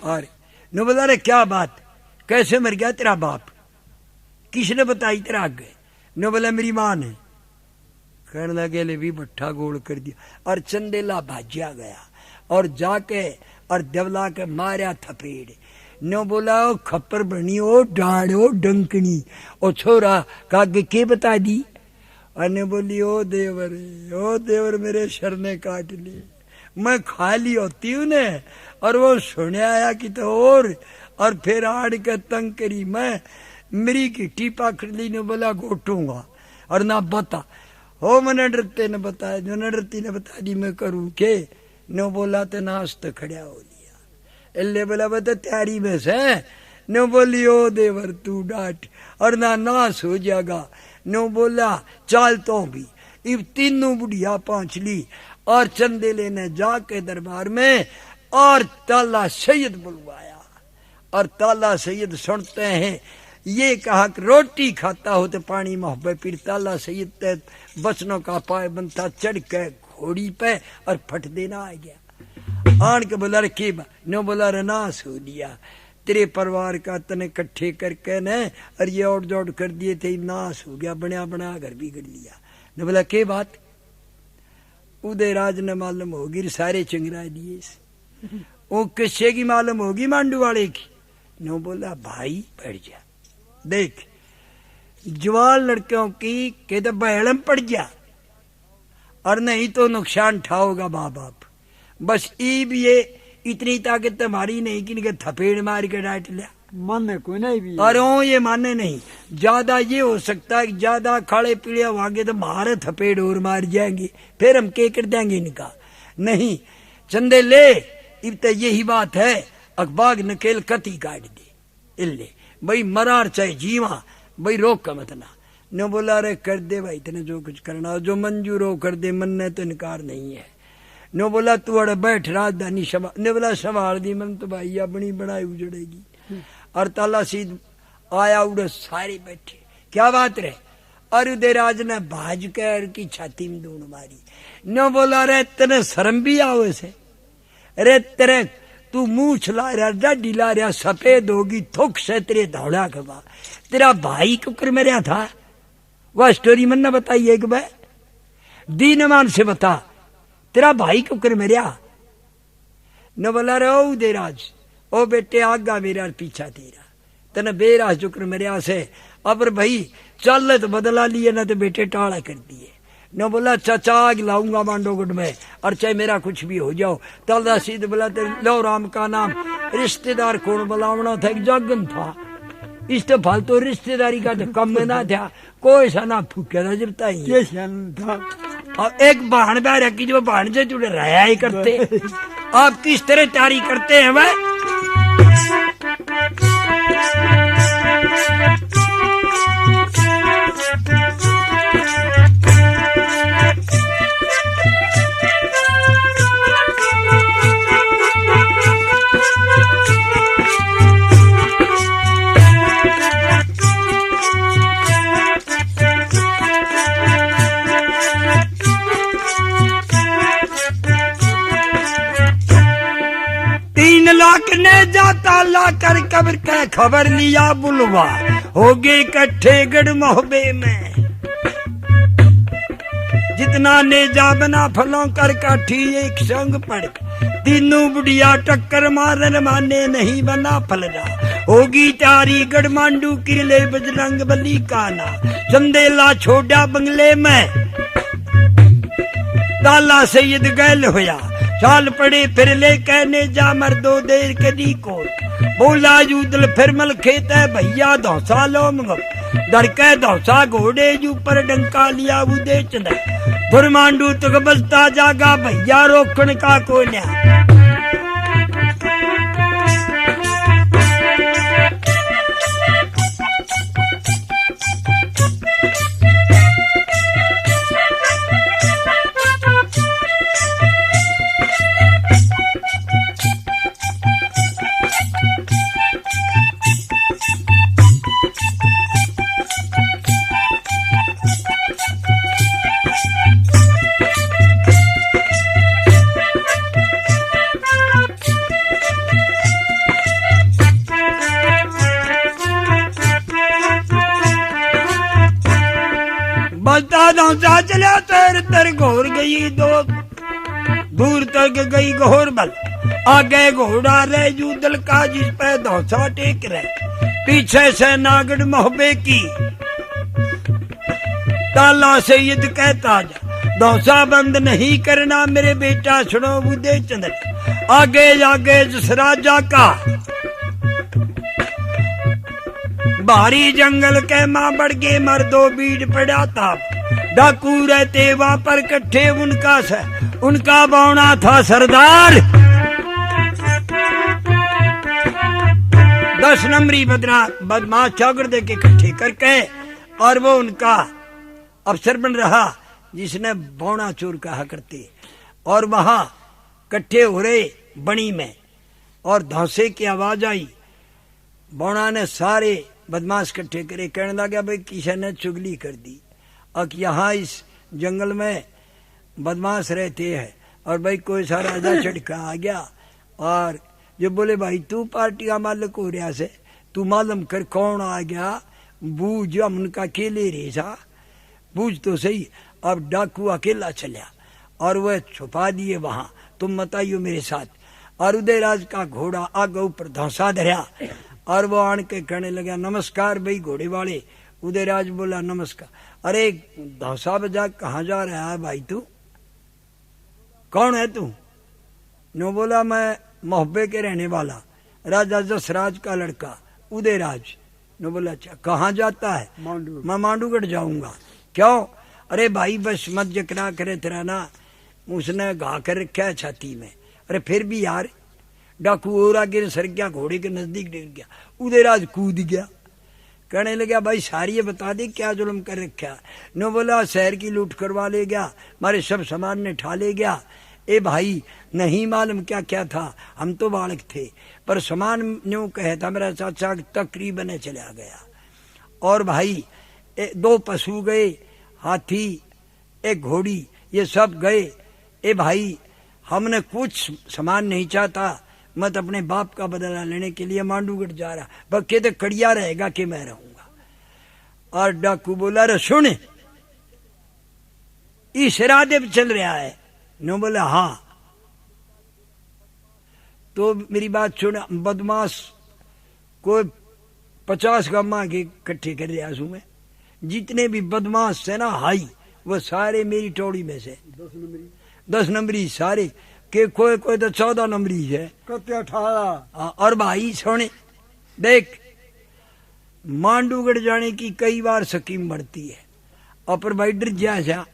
Speaker 1: और नो बोला रे क्या बात कैसे मर गया तेरा बाप किसने बताई तेरा आगे नो बोला मेरी मां ने कहने लगे ले भी भट्ठा गोल कर दिया और चंदेला भाजिया गया और जाके और देवला के मारा थपेड़ नो बोला ओ खप्पर बनी ओ डाड़ ओ डंकनी ओ छोरा कागे के बता दी और ने बोली ओ देवर मेरे शर ने काट ली मैं खाली होती हूँ ने और वो सुने आया कि तो और फिर आड़ के तंग करी मैं मेरी की टीपा खरीदी ने बोला घोटूंगा और ना बता हो मैंने डरते ने बताया जो न डरती ने बता दी मैं करूं के नो बोला तो नाश तो खड़ा हो लिया एल्ले बोला बता तैयारी में से नो बोली ओ देवर तू डांट और ना नाश हो जाएगा नो बोला चाल तो भी इब तीनों बुढ़िया पहुंच ली और चंदेले ने जाके दरबार में और ताला सैयद बुलवाया और ताला सैयद सुनते हैं ये कहा कि रोटी खाता हो तो पानी मोहब्बत फिर ताला सैयद बचनों का पाए बनता चढ़ के घोड़ी पे और फट देना आ गया आन के बोला रखी नो बोला रनाश हो लिया तेरे परिवार का तने इकट्ठे करके न और ये और जोड़ कर दिए थे नाश हो गया बना बना घर भी कर लिया ने बोला के बात उदय राज ने मालूम होगी सारे चिंगरा दिए वो किस्से की मालूम होगी मांडू वाले की नो बोला भाई बैठ जा देख जवान लड़कियों की के तो बहलम पड़ जा और नहीं तो नुकसान उठाओगा माँ बाप बस ईब ये इतनी ताकत तुम्हारी नहीं कि थपेड़ मार के डांट लिया
Speaker 2: माने कोई नहीं भी
Speaker 1: और ये माने नहीं ज्यादा ये हो सकता है कि ज्यादा खाड़े पीड़े होंगे तो मारे थपेड़ और मार जाएंगे फिर हम के कर देंगे इनका नहीं चंदे ले इब तो यही बात है अखबाग नकेल कती काट दे इल्ले भाई मरार चाहे जीवा भाई रोक का मत ना न बोला रे कर दे भाई तेने जो कुछ करना जो मंजूर हो कर दे मन ने तो इनकार नहीं है नो बोला तू अड़े बैठ राजधानी सभा ने बोला संभाल दी मन तो भाई अपनी बनाई उजड़ेगी। और ताला सीध आया उड़े सारे बैठे क्या बात रे। और उदयराज ने भाज कर की छाती में दून मारी। नो बोला रे तेने शर्म भी आओ से रे तेरे तू मुंह छला रहा डाडी ला रहा सफेद होगी थुक से तेरे धौड़ा खबा तेरा भाई कुकर मरिया था। वह स्टोरी मन ने बताई एक बार दीनमान से बता तेरा भाई कुकर मरिया। न बोला रे ओ उदयराज ओ बेटे आगा मेरा पीछा तेरा तेने बेरा शुक्र मरिया से अब भाई चल तो बदला लिए ना तो बेटे टाड़ा कर दिए। न बोला चाचा आग लाऊंगा मांडोगढ़ में और चाहे मेरा कुछ भी हो जाओ। तलदा सीध बोला लो राम का नाम रिश्तेदार कौन बुलावना था एक जगन था इस तो फालतू रिश्तेदारी का तो कम में ना था कोई सा ना फूके था जब था। और एक बहन बैर की जो बहन से जुड़े रहा ही करते आप किस तरह तारी करते हैं वह। ने जाता ला कर कब्र का खबर लिया बुलवा हो गए इकट्ठे गढ़ मोहबे में। जितना ने जा बना फलों कर काठी एक संग पड़ तीनों बुढ़िया टक्कर मारन माने नहीं बना फलरा होगी तारी गढ़ मांडू किले बजरंग बली काना चंदेला छोड़ा बंगले में ताला सैयद गैल होया चाल पड़े फिर ले कहने जा मर्दो देर कदी को बोला यूदल फिर मल खेत है भैया धौसा लो मंगो दड़के धौसा घोड़े जू पर डंका लिया उदे चंद बुरमांडू तक बजता जागा भैया रोकन का को न्या। जा चलिया तर तर घोर गई दो दूर तक गई घोर बल आगे घोड़ा रह यूदल का जिस पे धौसा टेक रहे पीछे से नागड़ मोहबे की ताला सैयद कहता जा धौसा बंद नहीं करना मेरे बेटा सुनो उदय चंद्र आगे आगे जिस राजा का भारी जंगल के मां बढ़ गए मर्दो बीड़ पड़ा था डाकू रहते वहां पर कट्ठे उनका बौना था सरदार 10 नंबरी बदमाश चौगड़ दे के इकट्ठे करके और वो उनका अफसर बन रहा जिसने बौना चोर कहा करते और वहां कट्ठे हो रहे बणी में और धौसे की आवाज आई। बौना ने सारे बदमाश इकट्ठे करे कहने लगा भाई किसी ने चुगली कर दी और यहाँ इस जंगल में बदमाश रहते हैं और भाई कोई सा राजा चढ़का आ गया और जो बोले भाई तू पार्टी का मालिक हो रहा से तू मालूम कर कौन आ गया बूझ हम उनका अकेले रेसा बूझ तो सही। अब डाकू अकेला चला और वह छुपा दिए वहां तुम बताइयो मेरे साथ। और उदयराज का घोड़ा आगे ऊपर धौसा धरा और वो आन के कहने लगा नमस्कार भाई घोड़े वाले। उदयराज बोला नमस्कार। अरे धौसा बजा कहाँ जा रहा है भाई तू कौन है तू। नो बोला मैं मोहब्बे के रहने वाला राजा जसराज का लड़का उदयराज। नो बोला अच्छा कहाँ जाता है मैं मांडूगढ़ जाऊंगा। क्यों। अरे भाई बस मत जकरा करे तेरा ना उसने घा कर रखा है छाती में। अरे फिर भी यार डाकू और आगे सर गया घोड़े के नजदीक डेग गया उदयराज कूद गया कहने लगा भाई सारी ये बता दे क्या जुल्म कर रखा। नो बोला शहर की लूट करवा ले गया मारे सब सामान ने ठा ले गया ए भाई नहीं मालूम क्या क्या था, हम तो बालक थे, पर समान न्यू कहे था मेरा चाचा तकरीबन चला गया। और भाई 2 पशु गए, हाथी, एक घोड़ी, ये सब गए। ए भाई हमने कुछ सामान नहीं चाहता, मत अपने बाप का बदला लेने के लिए मांडूगढ़ जा रहा, बक्के तो कड़िया रहेगा कि मैं रहूंगा। और डाकू बोला रे सुन, इस इरादे पे चल रहा है? नो बोला हाँ। तो मेरी बात सुन, बदमाश कोई 50 गम्मा के इकट्ठे कर रहा हूं मैं, जितने भी बदमाश है ना हाई, वो सारे मेरी टोड़ी में से 10 नंबरी सारे के, कोई कोई तो 14 नंबरी है,
Speaker 2: 18।
Speaker 1: और भाई सोने देख, मांडूगढ़ जाने की कई बार स्कीम बढ़ती है, और भाई डर जा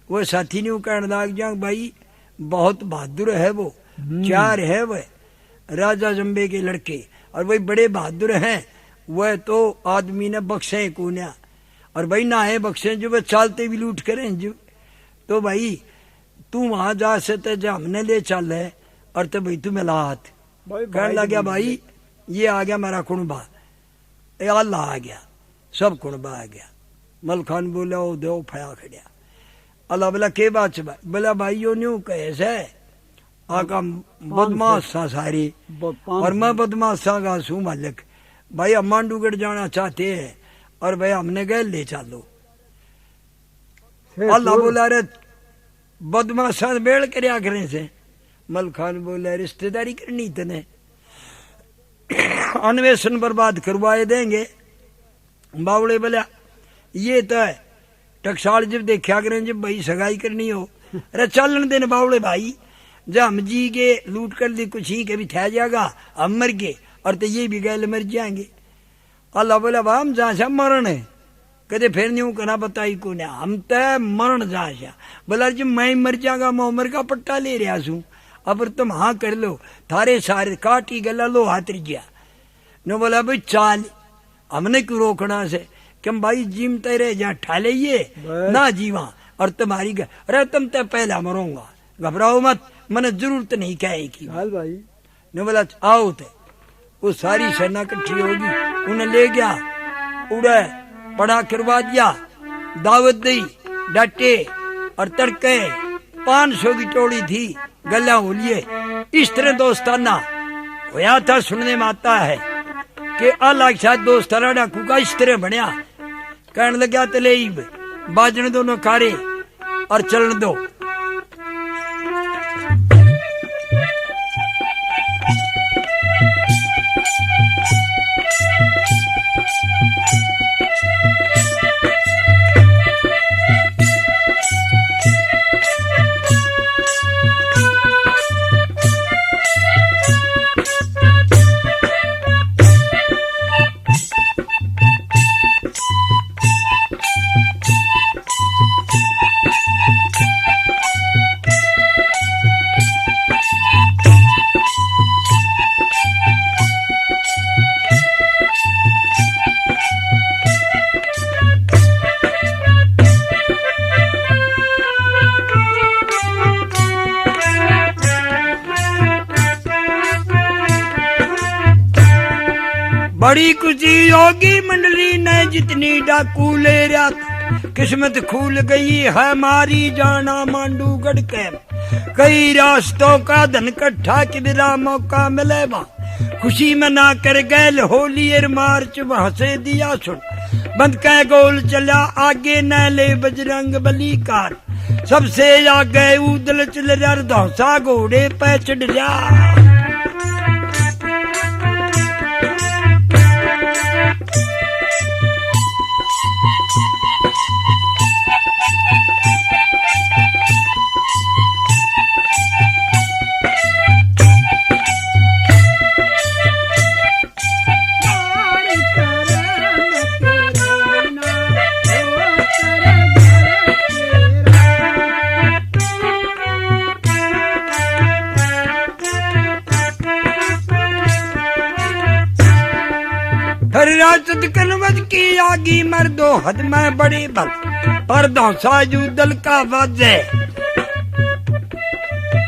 Speaker 1: वो साथी ने कहने लग जा भाई बहुत बहादुर है वो, 4 है वह राजा जम्बे के लड़के, और वही बड़े बहादुर हैं, वह तो आदमी ने बख्शे को ना, और भाई ना है बख्शे जो वह चालते भी लूट करें जो। तो भाई तू वहां जा सकते जो हमने ले चल है, और तो भाई तू मिला हाथ कहने लगा भाई ये आ गया मेरा कुणबा, अल्लाह आ गया, सब कुणबा आ गया। मलखान बोला ओ दो फया खड़िया, अल्लाह बोला के बात बोला भाई यो न्यू कैसे आका बदमाश सा सारे, और मैं बदमाश सा का सू मालिक, भाई हम मांडूगढ़ जाना चाहते हैं, और भाई हमने गए ले चलो। अल्लाह बोला रे बदमाशा बेड़ कर करें से। मलखान बोला रिश्तेदारी करनी तने, अन्वेषण बर्बाद करवाए देंगे। बावड़े बोला ये तो है टकसाल जब देखा करें जब भाई सगाई करनी हो, अरे चलन देने बावड़े भाई, जब हम जी के लूट कर ली कुछ ही के भी थे जाएगा, हम मर गए और तो ये भी गए मर जाएंगे। अल्लाह बोला भाई हम जहाँ मरण है, कहते फिर नहीं कहना बताई को ना, हम तो मरण जहाँ बोला जी मैं मर जाऊंगा, मैं उम्र का पट्टा ले रहा हूँ, अब तुम हाँ कर लो, थारे सारे काटी गला लो हाथ गया। न बोला भाई चाल, हमने क्यों रोकना से कि हम भाई जिम तेरे जहाँ ठाले ये ना जीवा, और तुम्हारी अरे तुम तो पहला मरोगा, घबराओ मत, मैंने जरूरत नहीं कहे की
Speaker 2: भाई।
Speaker 1: न बोला आओ थे, वो सारी सेना इकट्ठी होगी, उन्हें ले गया, उड़े पड़ा करवा दिया, दावत दी, डटे, और तड़के 500 की टोड़ी थी, गला हो लिए। इस तरह दोस्ताना होया था, सुनने में आता है कि अल्लाह के साथ दोस्ताना डाकू का इस तरह बनया। कहने लगा तले बाजने दो नकारे और चलन दो। बड़ी खुशी होगी मंडली ने जितनी डाकू ले रहा था, किस्मत खुल गई है हमारी जाना मांडूगढ़ के, कई रास्तों का धन इकट्ठा किबरा मौका मिलेगा, खुशी मना कर गैल होली और मार्च वहां से दिया सुन, बंद कै गोल चला आगे न ले बजरंग बली कार, सबसे आगे उदल चल धौसा घोड़े पे चढ़ जा। कनवत की आगी मर्दो हद में बड़ी बल पर धौसा जूदल का वाजे,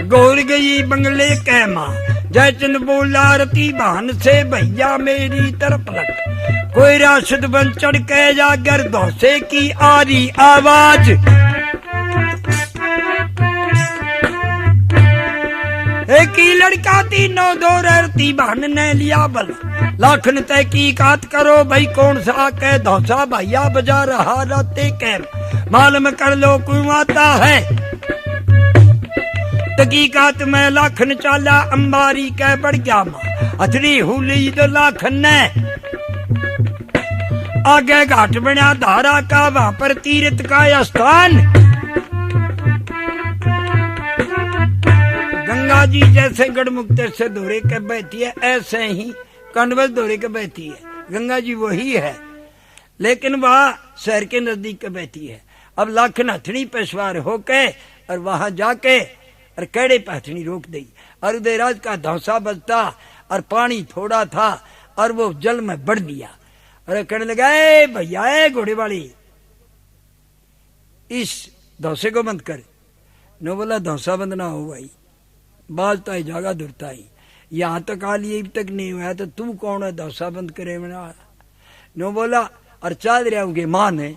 Speaker 1: गोर गई बंगले कै माँ जयचंद बोला रती बहन से भैया मेरी तरफ लग कोई राशद बन चढ़ के जागर धौसे की आ रही आवाज एक ही लड़का तीनों दो रती बहन ने लिया बल लाखन तहकीकात करो भाई कौन सा कह धौसा भैया बजा रहा रहते कह मालूम कर लो क्यों आता है तहकीकात में लाखन चाला अंबारी कह बढ़ गया माँ अथरी हुली तो लाखन ने आगे घाट बना धारा का वहां पर तीर्थ का स्थान गंगा जी जैसे गढ़मुक्तेश्वर से दौरे के बहती है ऐसे ही कंडवल दौरे के बहती है गंगा जी वही है लेकिन वह शहर के नजदीक के बहती है। अब लाखन हथनी पे सवार होके और वहां जाके और कैड़े पे हथनी रोक दी और उदयराज का धौसा बजता और पानी थोड़ा था और वो जल में बढ़ दिया और कहने लगा ए भैया घोड़े वाली इस धौसे को बंद कर। नो बोला धौसा बंद ना हो भाई बाजता ही जागा दुरता ही यहाँ तक आ लिए अब तक नहीं हुआ तो तू कौन है धौसा बंद करे मैंने नो बोला और चल रहा हूँ मां ने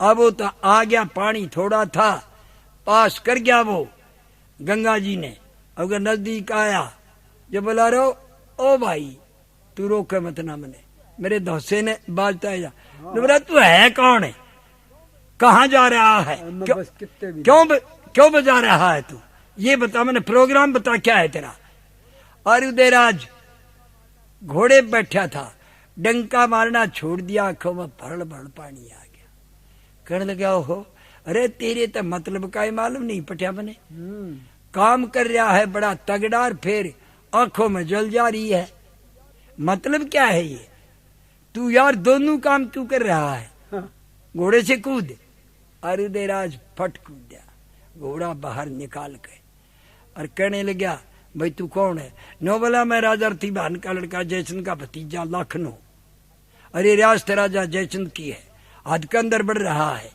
Speaker 1: अब वो तो आ गया पानी थोड़ा था पास कर गया वो गंगा जी ने अगर नजदीक आया जो बोला रो ओ भाई तू रोके मत ना मने मेरे धौसे ने बाजता है जा बोला तू है कौन है कहाँ जा रहा है क्यों बजा रहा है तू ये बता मैंने प्रोग्राम बता क्या है तेरा। और उदयराज घोड़े बैठा था डंका मारना छोड़ दिया आंखों में भरड़ भरड़ पानी आ गया कहने लगा हो अरे तेरे तो मतलब का ही मालूम नहीं पटिया बने काम कर रहा है बड़ा तगड़ा फिर आंखों में जल जा रही है मतलब क्या है ये तू यार दोनों काम क्यों कर रहा है घोड़े से कूद। और उदयराज फट कूद गया घोड़ा बाहर निकाल के और कहने लगा भाई तू कौन है नो बोला मैं राजा रतीबान का लड़का जयचंद का भतीजा लाखन हूं अरे रियासत राजा जयचंद की है हद के अंदर बढ़ रहा है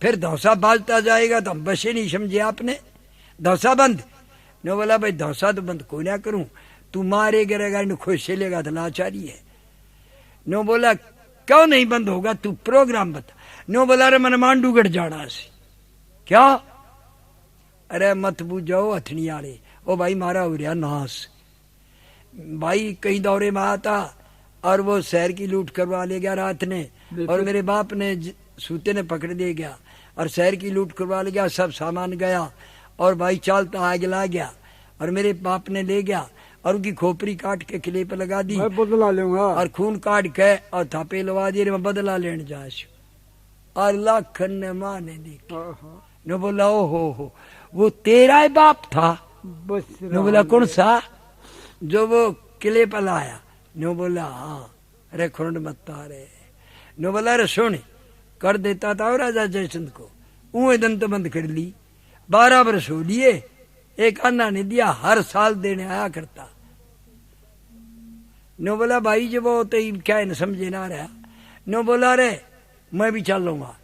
Speaker 1: फिर धौसा बाजता जाएगा तो हम बसे नहीं समझे आपने धौसा बंद। नो बोला भाई धौसा तो बंद कोई ना करूं तू मारे गिरेगा इन खुश चलेगा तो लाचारी है। नो बोला क्यों नहीं बंद होगा तू प्रोग्राम बता। नो बोला रे मैंने मांडूगढ़ जाना सी क्या अरे मत बुझाओ हथनी आले ओ भाई मारा हो रहा नाश भाई कहीं दौरे में आता और वो शहर की लूट करवा ले गया रात ने और मेरे बाप ने सूते ने पकड़ दे गया और शहर की लूट करवा ले गया सब सामान गया और भाई चालता आग ला गया और मेरे बाप ने ले गया और उनकी खोपड़ी काट के किले पे लगा दी
Speaker 2: बदला लूंगा
Speaker 1: और खून काट के और थापे लगा दिए मैं बदला लेने जा और लाखन ने मां ने देखा न बोला ओ हो वो तेरा ही बाप था
Speaker 2: बस
Speaker 1: नो बोला कौन सा जो वो किले पर लाया नो बोला हाँ अरे खुंड मत रे नो बोला अरे सुन कर देता था राजा जयचंद को ऊए दंत बंद कर ली 12 वर्ष हो लिए एक अन्ना ने दिया हर साल देने आया करता। नो बोला भाई जब वो तो क्या है न समझे ना रहा नो बोला रे मैं भी चल लूंगा।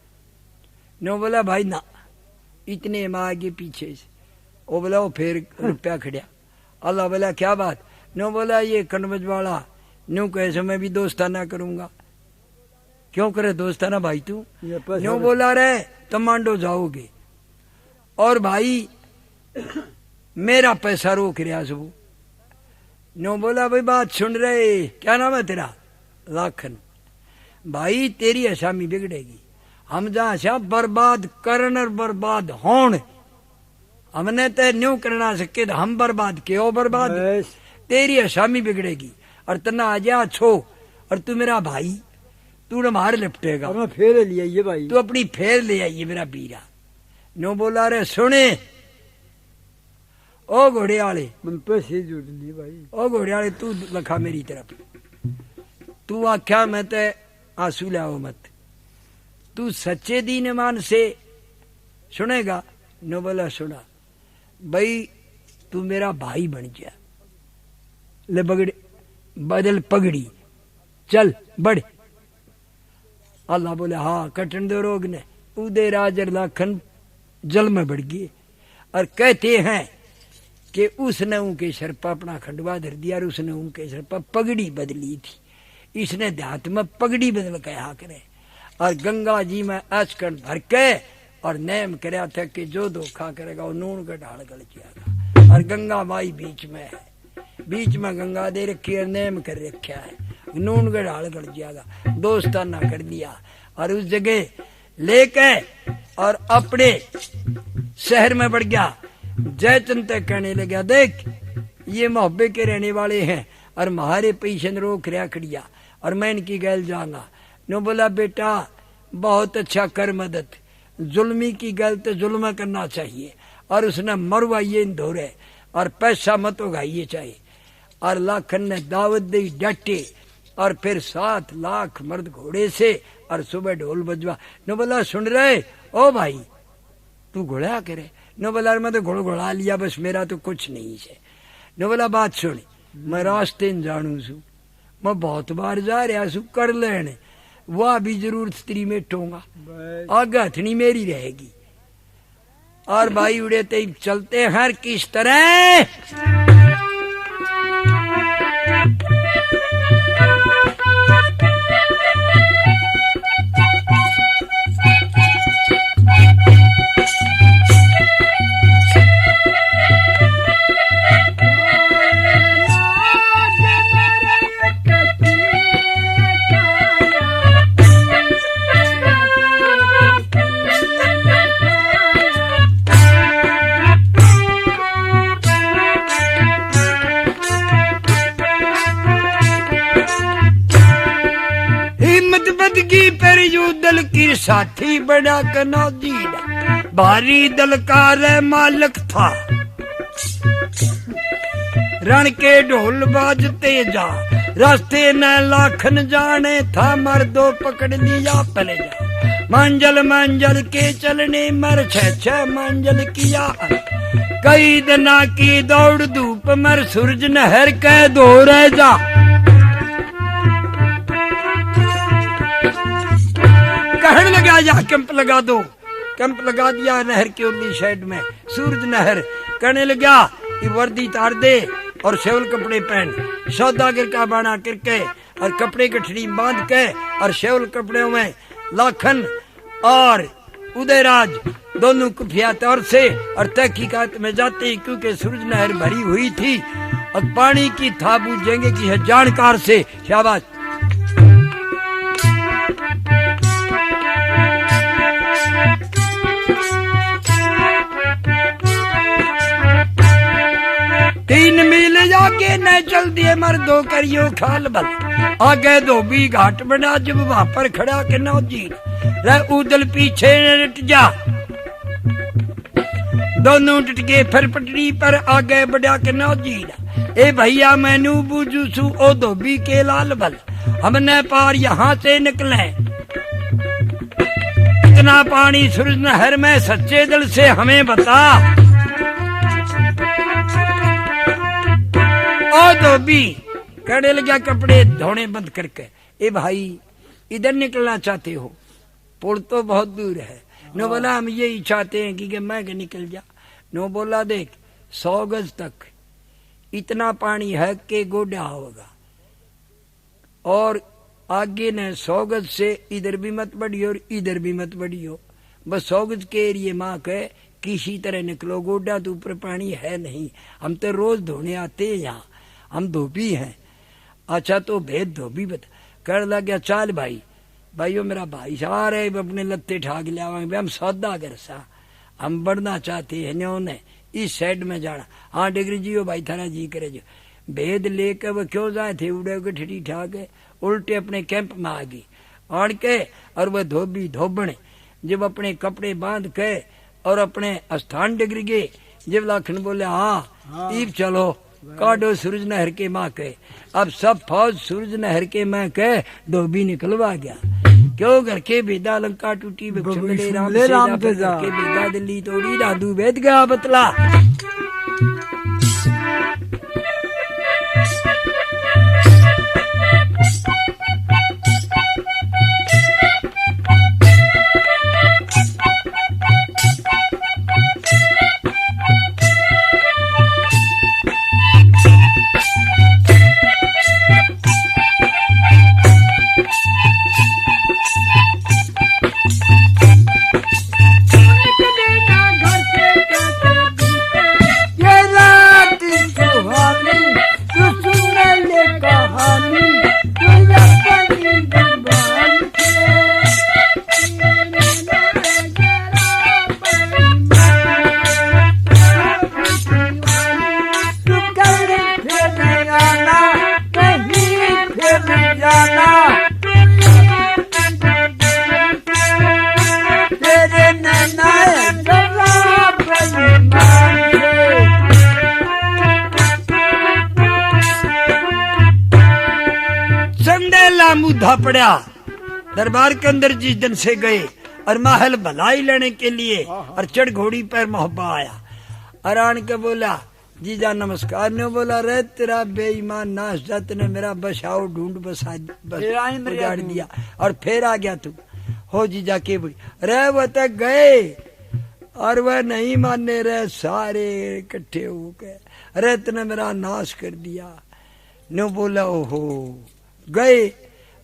Speaker 1: नो बोला भाई ना इतने में आगे पीछे से वो बोला वो फिर रुपया खड़िया अल्लाह बोला क्या बात नो बोला ये कनवज वाला नो कैसे मैं भी दोस्ताना करूंगा क्यों करे दोस्ताना भाई तू नो बोला रे तमांडो जाओगे और भाई मेरा पैसा रोक रहा सब नो बोला भाई बात सुन रहे क्या नाम है तेरा लाखन भाई तेरी असामी बिगड़ेगी हम जहां बर्बाद करन और बर्बाद होन हमने तो न्यू करना सके तो हम बर्बाद क्यों बर्बाद तेरी असामी बिगड़ेगी और तना आ जा छो और तू मेरा भाई तू न मार लिपटेगा
Speaker 2: फेर ले आइए भाई
Speaker 1: तू अपनी फेर ले आइए मेरा बीरा। नो बोला रे सुने ओ घोड़े वाले
Speaker 2: पैसे जुड़नी भाई
Speaker 1: ओ घोड़े वाले तू लखा मेरी तरफ तू आख्या मैं ते आंसू लाओ मत तू सच्चे दीन ईमान से सुनेगा। नो बोला सुना भाई तू मेरा भाई बन गया ले बगड़े बदल पगड़ी चल बढ़। अल्लाह बोले हाँ कटन दो रोग ने उदयराज लाखन जल में बढ़ गए और कहते हैं कि उसने उनके सर पर अपना खंडवा धर दिया और उसने उनके सर पर पगड़ी बदली थी। इसने देहात में पगड़ी बदल के हा करे और गंगा जी में अचकन भर के और नेम कराया था कि जो धोखा करेगा वो नून का ढाल गल जाएगा। और गंगा माई बीच में है, बीच में गंगा दे रखी है, नेम कर रखा है, नून का ढाल गल जाएगा। दोस्ताना कर दिया और उस जगह लेके और अपने शहर में बढ़ गया। जयचंद तक कहने लगा, देख ये मोहब्बे के रहने वाले हैं और महारे पैसे रोक रहा खड़िया और मैं इनकी गैल जाऊंगा। नो बोला बेटा बहुत अच्छा कर मदद, जुल्मी की गैल तो जुल्म करना चाहिए और उसने मरवाइए धोरे और पैसा मत उगाइए चाहिए। और लाखन ने दावत दी डटे और फिर 7 लाख मर्द घोड़े से और सुबह ढोल बजवा। नो बोला सुन रहे ओ भाई तू घोड़ा करे। नो बोला मैं तो घोड़ घोड़ा लिया बस मेरा तो कुछ नहीं है। नो बोला बात सुन, मैं रास्ते न जानू छू, मैं बहुत बार जा रहा छू, कर लेने वह भी जरूर स्त्री में टोंगा आगे हथनी मेरी रहेगी। और भाई उड़े ते चलते हर किस तरह की पर यू दल की साथी बड़ा कनौजी भारी दल का रे मालिक था। रण के ढोल बाजते जा रास्ते न लाखन जाने था, मर्दों पकड़ लिया पले जा मंजल मंजल के चलने मर 6 मंजल किया। कई दिना की दौड़ धूप मर सूरज नहर के दो रह जा। कहने लगा या कैंप लगा दो, कैंप लगा दिया नहर के उर्ली साइड में सूरज नहर। कहने लगा ये वर्दी तार दे और शेवल कपड़े पहन, सौदागर का बाना करके और कपड़े कठड़ी बांध के और शेवल कपड़े में लाखन और उदयराज दोनों कुफिया तौर से और तहकीकात में जाते क्योंकि सूरज नहर भरी हुई थी और पानी की था बूझेंगे की है जानकार से। शाबाश। तीन मील आगे न चल दिए मर्दों करियो खाल बल, आगे धोबी घाट बना जब वहां पर खड़ा के नौजी रह उदल पीछे रट जा। दोनों टटके फिर पटरी पर आगे बढ़ा के नौजी ए भैया मैनू बूझू सू ओ धोबी के लाल बल, हमने पार यहाँ से निकले इतना पानी सूरज नहर में सच्चे दिल से हमें बता। ओ धोबी कहने लगा कपड़े धोने बंद करके, ए भाई इधर निकलना चाहते हो? पुल तो बहुत दूर है। नो बोला हम यही चाहते हैं कि मैं के निकल जा। नो बोला देख 100 गज तक इतना पानी है कि गोडा होगा और आगे ने 100 गज से इधर भी मत बढ़ियो और इधर भी मत बढ़ियो, बस 100 गज के एरिए माँ के किसी तरह निकलो, गोडा तो ऊपर पानी है नहीं, हम तो रोज धोने आते हैं यहाँ, हम धोबी हैं। अच्छा तो भेद धोबी बता। कर लगा चाल भाई भाइयों मेरा भाई सारे अपने लत्ते ठाक लिया हम सौदा कर सा, हम बढ़ना चाहते हैं ने इस साइड में जाना। हाँ डिग्री जी हो भाई थारा जी करे जो भेद लेकर वो क्यों जाए थे उड़े के ठिठी ठाक उल्टे अपने कैंप में आ गई आड़ के और वह धोबी धोबने जब अपने कपड़े बांध के और अपने स्थान डिग्री गए जब लाखन बोले हाँ ईब चलो काटो सूरज नहर के माँ के। अब सब फौज सूरज नहर के माँ के धोबी निकलवा गया। क्यों घर के बेदा लंका टूटी राम के बेदा दिल्ली तोड़ी दादू वेद गया बतला। बड़ा मुद्दा पड़ा दरबार के अंदर जिस दिन से गए और महल भलाई लेने के लिए और चढ़ घोड़ी पर मोहब्बा आया और आन के बोला जीजा नमस्कार ने बोला रे तेरा बेईमान नाश जात ने मेरा बसाओ ढूंढ बसा उजाड़ दिया और फिर आ गया तू हो जीजा के बोली रे वो तक गए और वह नहीं मानने रहे सारे इकट्ठे हो गए अरे तूने मेरा नाश कर दिया नो बोला ओहो गए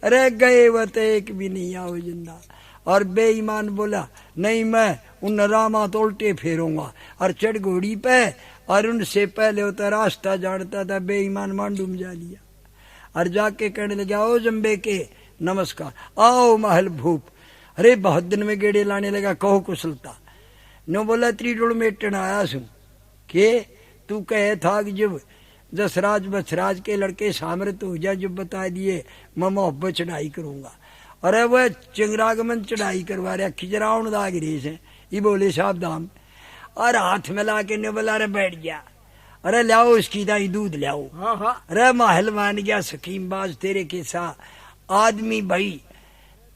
Speaker 1: अरे गए वह तो एक भी नहीं आओ जिंदा और बेईमान बोला नहीं मैं उन रामा तो उल्टे फेरूंगा और चढ़ घोड़ी पे और उनसे पहले होता रास्ता जानता था बेईमान मांडूम जा लिया और जाके कहने लगे आओ जम्बे के नमस्कार आओ महल भूप अरे बहुत दिन में गेड़े लाने लगा कहो कुशलता नो बोला त्रिडोल मेटन आया सू के तू कहे था कि जब जसराज बसराज के लड़के सामर्थ हो जाए जब बता दिए मैं मोहब्बत चढ़ाई करूंगा अरे वह चिंगरागमन चढ़ाई करवा रहा खिजराउन दाग रही से ये बोले साहब दाम और हाथ में ला के ने बोला अरे बैठ गया अरे लाओ इसकी दाई दूध लाओ अरे महल मान गया सकीम बाज तेरे के साथ आदमी भाई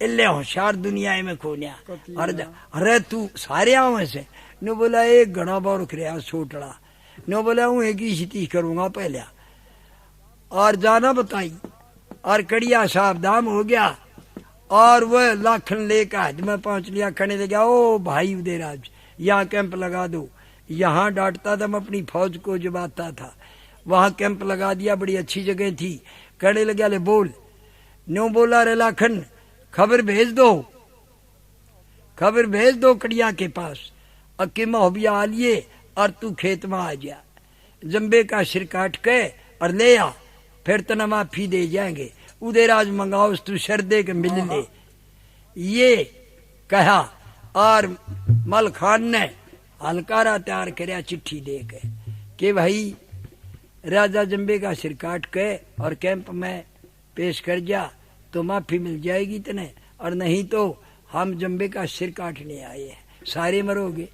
Speaker 1: इल्ले होशियार दुनिया में खोनिया अरे तू सारे आवे से नो बोला एक घना बार रहा छोटड़ा नो बोला हूँ एक ही स्थिति करूंगा पहले और जाना बताई और कड़िया सावधान हो गया और वह लाखन लेकर हद में पहुंच लिया कहने लगा ओ भाई उदयराज यहाँ कैंप लगा दो यहाँ डांटता था मैं अपनी फौज को जब आता था वहां कैंप लगा दिया बड़ी अच्छी जगह थी कहने लगा ले बोल नो बोला रे लाखन खबर भेज दो कड़िया के पास अकेमा हो भी आ लिए और तू खेत में आ जा जम्बे का सिर काट के और ले आ फिर तना माफी दे जाएंगे उदयराज मंगाओ तू शर दे के मिल ले ये कहा और मल खान ने हलकारा तैयार कराया चिट्ठी दे के कि भाई राजा जम्बे का सिर काट के और कैंप में पेश कर जा तो माफी मिल जाएगी तने और नहीं तो हम जम्बे का सिर काटने आए हैं सारे मरोगे